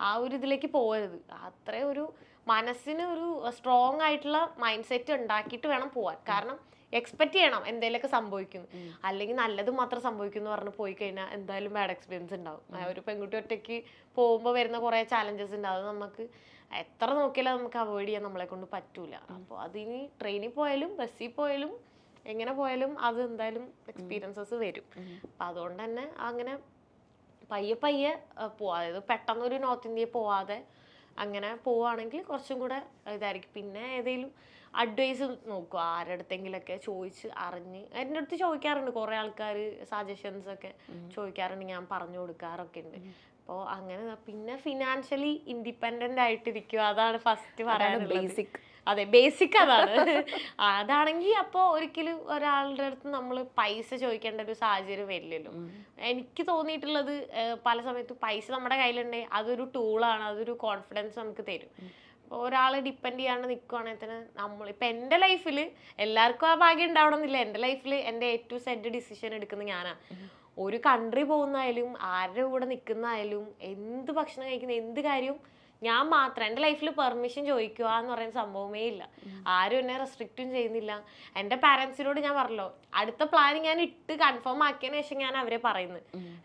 ആ ഒരു ഇതിലേക്ക് പോകരുത്. അത്രയും ഒരു മനസ്സിന് ഒരു സ്ട്രോങ് ആയിട്ടുള്ള മൈൻഡ് സെറ്റ് ഉണ്ടാക്കിയിട്ട് വേണം പോവാൻ. കാരണം എക്സ്പെക്ട് ചെയ്യണം എന്തെങ്കിലുമൊക്കെ സംഭവിക്കുന്നു, അല്ലെങ്കിൽ നല്ലത് മാത്രം സംഭവിക്കുന്നു പറഞ്ഞ് പോയി കഴിഞ്ഞാൽ എന്തായാലും ബാഡ് എക്സ്പീരിയൻസ് ഉണ്ടാവും. ഒരു പെൺകുട്ടി ഒറ്റയ്ക്ക് പോകുമ്പോൾ വരുന്ന കുറേ ചാലഞ്ചസ് ഉണ്ട്. അത് നമുക്ക് എത്ര നോക്കിയാലും നമുക്ക് അവോയ്ഡ് ചെയ്യാൻ നമ്മളെ കൊണ്ട് പറ്റൂല. അപ്പോൾ അതിനി ട്രെയിനിൽ പോയാലും ബസ്സിൽ പോയാലും എങ്ങനെ പോയാലും അത് എന്തായാലും എക്സ്പീരിയൻസസ് വരും. അപ്പം അതുകൊണ്ട് തന്നെ അങ്ങനെ പയ്യെ പോവാം. അതായത് പെട്ടെന്നൊരു നോർത്ത് ഇന്ത്യയിൽ പോവാതെ അങ്ങനെ പോവുകയാണെങ്കിൽ കുറച്ചും കൂടെ ഇതായിരിക്കും. പിന്നെ ഏതെങ്കിലും അഡ്വൈസ് നോക്കുക, ആരുടെ അടുത്തെങ്കിലൊക്കെ ചോദിച്ച് അറിഞ്ഞ്. എൻ്റെ അടുത്ത് ചോദിക്കാറുണ്ട് കുറേ ആൾക്കാർ, സജഷൻസ് ഒക്കെ ചോദിക്കാറുണ്ട്, ഞാൻ പറഞ്ഞു കൊടുക്കാറൊക്കെ ഉണ്ട്. അപ്പോൾ അങ്ങനെ. പിന്നെ ഫിനാൻഷ്യലി ഇൻഡിപെൻഡൻ്റ് ആയിട്ടിരിക്കുക, അതാണ് ഫസ്റ്റ് പറയാനുള്ളത്. അതെ, ബേസിക് അതാണ്. അതാണെങ്കിൽ അപ്പോൾ ഒരിക്കലും ഒരാളുടെ അടുത്ത് നമ്മൾ പൈസ ചോദിക്കേണ്ട ഒരു സാഹചര്യം വരില്ലല്ലോ. എനിക്ക് തോന്നിയിട്ടുള്ളത് പല സമയത്ത് പൈസ നമ്മുടെ കയ്യിലുണ്ടെങ്കിൽ അതൊരു ടൂളാണ്, അതൊരു കോൺഫിഡൻസ് നമുക്ക് തരും. അപ്പോൾ ഒരാളെ ഡിപ്പെൻഡ് ചെയ്യാണ്ട് നിൽക്കുവാണെങ്കിൽ തന്നെ നമ്മളിപ്പോൾ എൻ്റെ ലൈഫിൽ എല്ലാവർക്കും ആ ഭാഗ്യം ഉണ്ടാവണമെന്നില്ല. എൻ്റെ ലൈഫിൽ എൻ്റെ A to Z ഡിസിഷൻ എടുക്കുന്നത് ഞാനാണ്. ഒരു കൺട്രി പോകുന്നതായാലും ആരുടെ കൂടെ നിൽക്കുന്നതായാലും എന്ത് ഭക്ഷണം കഴിക്കുന്ന എന്ത് കാര്യവും ഞാൻ മാത്രം. എൻ്റെ ലൈഫിൽ പെർമിഷൻ ചോദിക്കുക എന്ന് പറയുന്ന സംഭവമേ ഇല്ല. ആരും എന്നെ റെസ്ട്രിക്റ്റും ചെയ്യുന്നില്ല. എൻ്റെ പാരൻസിനോട് ഞാൻ പറഞ്ഞല്ലോ, അടുത്ത പ്ലാൻ ഞാൻ ഇട്ട് കൺഫേം ആക്കിയതിന് ശേഷം ഞാൻ അവരെ പറയുന്നത്.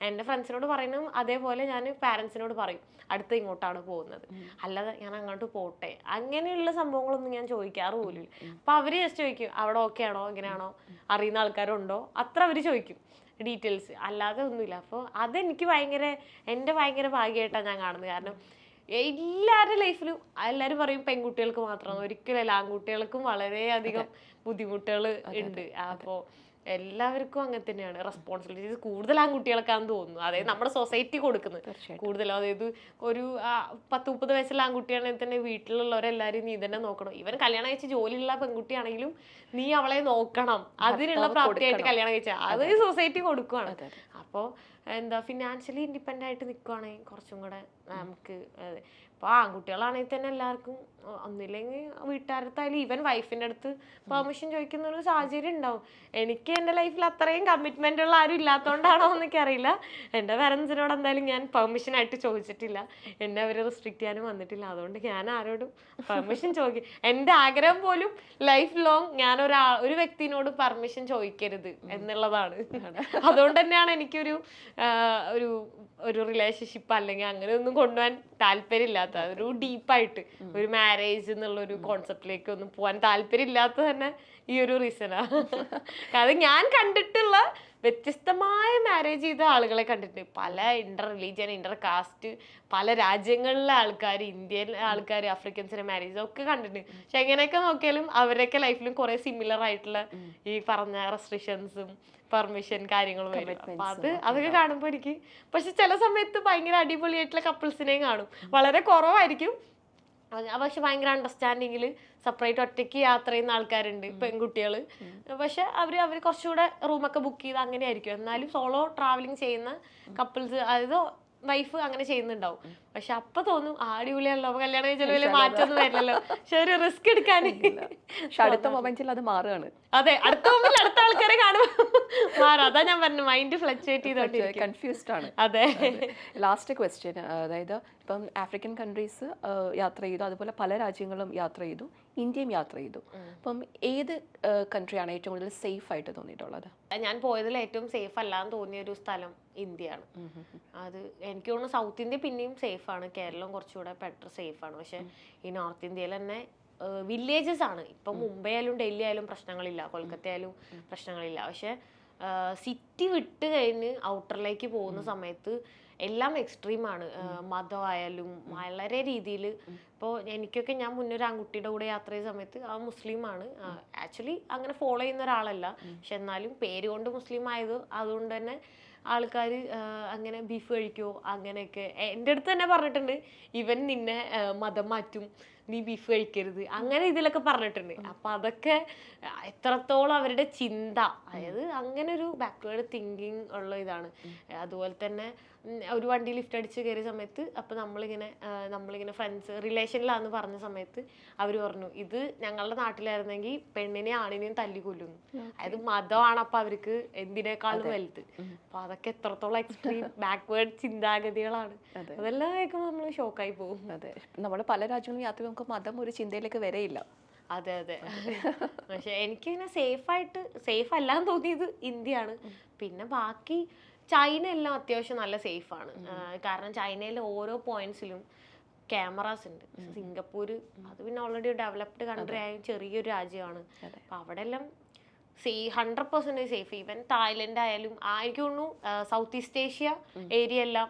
എൻ്റെ ഫ്രണ്ട്സിനോട് പറയുന്നതും അതേപോലെ ഞാൻ പാരൻസിനോട് പറയും അടുത്ത ഇങ്ങോട്ടാണ് പോകുന്നത്, അല്ലാതെ ഞാൻ അങ്ങോട്ട് പോട്ടെ അങ്ങനെയുള്ള സംഭവങ്ങളൊന്നും ഞാൻ ചോദിക്കാറ് പോലും. അപ്പോൾ അവർ ജസ്റ്റ് ചോദിക്കും അവിടെ ഓക്കെ ആണോ, ഇങ്ങനെയാണോ, അറിയുന്ന ആൾക്കാരുണ്ടോ, അത്ര അവർ ചോദിക്കും ഡീറ്റെയിൽസ്, അല്ലാതെ ഒന്നുമില്ല. അപ്പോൾ അതെനിക്ക് എൻ്റെ ഭയങ്കര ഭാഗ്യമായിട്ടാണ് ഞാൻ കാണുന്നത്. കാരണം എല്ലാവരുടെ ലൈഫിലും എല്ലാവരും പറയും പെൺകുട്ടികൾക്ക് മാത്രമാണ്, ഒരിക്കലല്ല, ആൺകുട്ടികൾക്കും വളരെയധികം ബുദ്ധിമുട്ടുകൾ ഉണ്ട്. അപ്പോൾ എല്ലാവർക്കും അങ്ങനെ തന്നെയാണ്. റെസ്പോൺസിബിലിറ്റീസ് കൂടുതൽ ആൺകുട്ടികൾക്കാന്ന് തോന്നുന്നു. അതായത് നമ്മുടെ സൊസൈറ്റി കൊടുക്കുന്നത് കൂടുതലും. അതായത് ഒരു 10-30 വയസ്സുള്ള ആൺകുട്ടിയാണെങ്കിൽ തന്നെ വീട്ടിലുള്ളവരെല്ലാവരും നീ തന്നെ നോക്കണം. ഇവൻ കല്യാണം കഴിച്ച് ജോലിയുള്ള പെൺകുട്ടിയാണെങ്കിലും നീ അവളെ നോക്കണം, അതിനുള്ള പ്രാപ്തിയായിട്ട് കല്യാണം കഴിച്ചാൽ അത് സൊസൈറ്റി കൊടുക്കുകയാണ്. അപ്പോൾ എന്താ ഫിനാൻഷ്യലി ഇൻഡിപെൻഡൻ്റ് ആയിട്ട് നിൽക്കുവാണെങ്കിൽ കുറച്ചും കൂടെ നമുക്ക്. അപ്പോൾ ആൺകുട്ടികളാണെങ്കിൽ തന്നെ എല്ലാവർക്കും ഒന്നില്ലെങ്കിൽ വീട്ടുകാരത്തായാലും ഈവൻ വൈഫിൻ്റെ അടുത്ത് പെർമിഷൻ ചോദിക്കുന്ന ഒരു സാഹചര്യം ഉണ്ടാവും. എനിക്ക് എൻ്റെ ലൈഫിൽ അത്രയും കമ്മിറ്റ്മെൻ്റ് ഉള്ള ആരും ഇല്ലാത്തതുകൊണ്ടാണോ എന്നൊക്കെയറിയില്ല. എൻ്റെ പാരൻസിനോട് എന്തായാലും ഞാൻ പെർമിഷൻ ആയിട്ട് ചോദിച്ചിട്ടില്ല, എന്നെ അവർ റെസ്ട്രിക്റ്റ് ചെയ്യാനും വന്നിട്ടില്ല. അതുകൊണ്ട് ഞാൻ ആരോടും പെർമിഷൻ ചോദിക്കും. എൻ്റെ ആഗ്രഹം പോലും ലൈഫ് ലോങ് ഞാൻ ഒരു വ്യക്തിനോട് പെർമിഷൻ ചോദിക്കരുത് എന്നുള്ളതാണ്. അതുകൊണ്ട് തന്നെയാണ് എനിക്കൊരു ഒരു റിലേഷൻഷിപ്പ് അല്ലെങ്കിൽ അങ്ങനെ ഒന്നും കൊണ്ടുപോകാൻ താല്പര്യമില്ലാത്ത, ഒരു ഡീപ്പായിട്ട് ഒരു മാരേജ് എന്നുള്ളൊരു കോൺസെപ്റ്റിലേക്ക് ഒന്നും പോകാൻ താല്പര്യമില്ലാത്ത തന്നെ ഈ ഒരു റീസണാണ്. അത് ഞാൻ കണ്ടിട്ടുള്ള വ്യത്യസ്തമായ മാരേജ് ചെയ്ത ആളുകളെ കണ്ടിട്ടുണ്ട്. പല ഇന്റർ റിലീജിയൻ, ഇന്റർ കാസ്റ്റ്, പല രാജ്യങ്ങളിലെ ആൾക്കാർ, ഇന്ത്യയിലെ ആൾക്കാർ, ആഫ്രിക്കൻസിന്റെ മാരേജ് ഒക്കെ കണ്ടിട്ടുണ്ട്. പക്ഷെ എങ്ങനെയൊക്കെ നോക്കിയാലും അവരൊക്കെ ലൈഫിലും കുറെ സിമിലർ ആയിട്ടുള്ള ഈ പറഞ്ഞ റെസ്ട്രിക്ഷൻസും പെർമിഷൻ കാര്യങ്ങളും വരും. അപ്പൊ അതൊക്കെ കാണുമ്പോൾ എനിക്ക്, പക്ഷെ ചില സമയത്ത് ഭയങ്കര അടിപൊളിയായിട്ടുള്ള കപ്പിൾസിനെയും കാണും. വളരെ കുറവായിരിക്കും, പക്ഷെ ഭയങ്കര അണ്ടർസ്റ്റാൻഡിങ്ങിൽ സെപ്പറേറ്റ് ഒറ്റയ്ക്ക് യാത്ര ചെയ്യുന്ന ആൾക്കാരുണ്ട്, പെൺകുട്ടികൾ. പക്ഷെ അവർ കുറച്ചുകൂടെ റൂമൊക്കെ ബുക്ക് ചെയ്ത് അങ്ങനെ ആയിരിക്കും. എന്നാലും സോളോ ട്രാവലിംഗ് ചെയ്യുന്ന കപ്പിൾസ്, അതായത് വൈഫ് അങ്ങനെ ചെയ്യുന്നുണ്ടാവും. പക്ഷെ അപ്പൊ തോന്നും അടിപൊളിയാണല്ലോ, കല്യാണം കഴിച്ചാലും വലിയ മാറ്റമൊന്നും വരില്ലല്ലോ, പക്ഷെ ഒരു റിസ്ക് എടുക്കാൻ അടുത്ത മൊമെന്റിൽ അത് മാറുകയാണ്. അതെ, അടുത്ത മൊമെന്റിൽ അടുത്ത ആൾക്കാരെ കാണുമ്പോൾ മാറും. അതാ ഞാൻ പറഞ്ഞു, മൈൻഡ് ഫ്ലക്ച്വേറ്റ് ചെയ്തോണ്ട് കൺഫ്യൂസ്ഡ് ആണ്. അതെ. ലാസ്റ്റ് ക്വസ്റ്റ്യൻ, അതായത് ഇപ്പം ആഫ്രിക്കൻ കൺട്രീസ് യാത്ര ചെയ്തു, അതുപോലെ പല രാജ്യങ്ങളും യാത്ര ചെയ്തു, ഇന്ത്യയും യാത്ര ചെയ്തു. അപ്പം ഏത് കൺട്രിയാണ് ഏറ്റവും കൂടുതൽ സേഫ് ആയിട്ട് തോന്നിയിട്ടുള്ളത്? ഞാൻ പോയതിൽ ഏറ്റവും സേഫ് അല്ലാന്ന് തോന്നിയ ഒരു സ്ഥലം ഇന്ത്യയാണ്. അത് എനിക്ക് തോന്നുന്നു സൗത്ത് ഇന്ത്യ പിന്നെയും സേഫ് ആണ്, കേരളം കുറച്ചുകൂടെ ബെറ്റർ സേഫ് ആണ്. പക്ഷെ ഈ നോർത്ത് ഇന്ത്യയിൽ തന്നെ വില്ലേജസ് ആണ്. ഇപ്പം മുംബൈ ആയാലും ഡൽഹി ആയാലും പ്രശ്നങ്ങളില്ല, കൊൽക്കത്ത ആയാലും പ്രശ്നങ്ങളില്ല. പക്ഷെ സിറ്റി വിട്ട് കഴിഞ്ഞ് ഔട്ടറിലേക്ക് പോകുന്ന സമയത്ത് എല്ലാം എക്സ്ട്രീമാണ്. മതമായാലും വളരെ രീതിയിൽ. ഇപ്പോൾ എനിക്കൊക്കെ ഞാൻ മുന്നേ ഒരു ആൺകുട്ടിയുടെ കൂടെ യാത്ര ചെയ്ത സമയത്ത് ആ മുസ്ലിമാണ്. ആക്ച്വലി അങ്ങനെ ഫോളോ ചെയ്യുന്ന ഒരാളല്ല, പക്ഷെ എന്നാലും പേര് കൊണ്ട് മുസ്ലിം ആയത് അതുകൊണ്ട് തന്നെ ആൾക്കാർ അങ്ങനെ ബീഫ് കഴിക്കുമോ അങ്ങനെയൊക്കെ എൻ്റെ അടുത്ത് തന്നെ പറഞ്ഞിട്ടുണ്ട്. ഇവൻ നിന്നെ മതം മാറ്റും, നീ ബീഫ് കഴിക്കരുത്, അങ്ങനെ ഇതിലൊക്കെ പറഞ്ഞിട്ടുണ്ട്. അപ്പൊ അതൊക്കെ എത്രത്തോളം അവരുടെ ചിന്ത, അതായത് അങ്ങനെ ഒരു ബാക്ക്വേർഡ് തിങ്കിങ് ഉള്ള ഇതാണ്. അതുപോലെ തന്നെ ഒരു വണ്ടി ലിഫ്റ്റ് അടിച്ച് കയറിയ സമയത്ത് അപ്പൊ നമ്മളിങ്ങനെ ഫ്രണ്ട്സ് റിലേഷനിലാന്ന് പറഞ്ഞ സമയത്ത് അവർ പറഞ്ഞു ഇത് ഞങ്ങളുടെ നാട്ടിലായിരുന്നെങ്കിൽ പെണ്ണിനെ ആണിനെയും തല്ലിക്കൊല്ലുന്നു. അതായത് മതമാണ് അപ്പൊ അവർക്ക് എന്തിനേക്കാളും വലുത്. അപ്പൊ അതൊക്കെ എത്രത്തോളം എക്സ്ട്രീം ബാക്ക്വേർഡ് ചിന്താഗതികളാണ്. അതെല്ലാം കേൾക്കുമ്പോൾ നമ്മൾ ഷോക്കായി പോകും. അതെ, നമ്മൾ പല രാജ്യങ്ങളും യാത്ര നമുക്ക് മതം ഒരു ചിന്തയിലേക്ക് വരെയില്ല. അതെ അതെ. പക്ഷെ എനിക്കിങ്ങനെ സേഫ് അല്ലാന്ന് തോന്നിയത് ഇന്ത്യയാണ്. പിന്നെ ബാക്കി ചൈന എല്ലാം അത്യാവശ്യം നല്ല സേഫാണ്. കാരണം ചൈനയിലെ ഓരോ പോയിന്റ്സിലും ക്യാമറാസ് ഉണ്ട്. സിംഗപ്പൂര് അത് പിന്നെ ഓൾറെഡി ഡെവലപ്ഡ് കൺട്രി ആയ ചെറിയൊരു രാജ്യമാണ്. അപ്പൊ അവിടെ എല്ലാം 100% സേഫ്. ഈവൻ തായ്ലൻഡ് ആയാലും എനിക്ക് തോന്നുന്നു സൗത്ത് ഈസ്റ്റ് ഏഷ്യ ഏരിയ എല്ലാം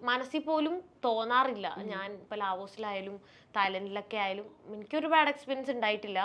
മനസ്സിൽ പോലും തോന്നാറില്ല. ഞാൻ ഇപ്പൊ ലാവോസിലായാലും തായ്ലൻഡിലൊക്കെ ആയാലും എനിക്കൊരു ബാഡ് എക്സ്പീരിയൻസ് ഉണ്ടായിട്ടില്ല.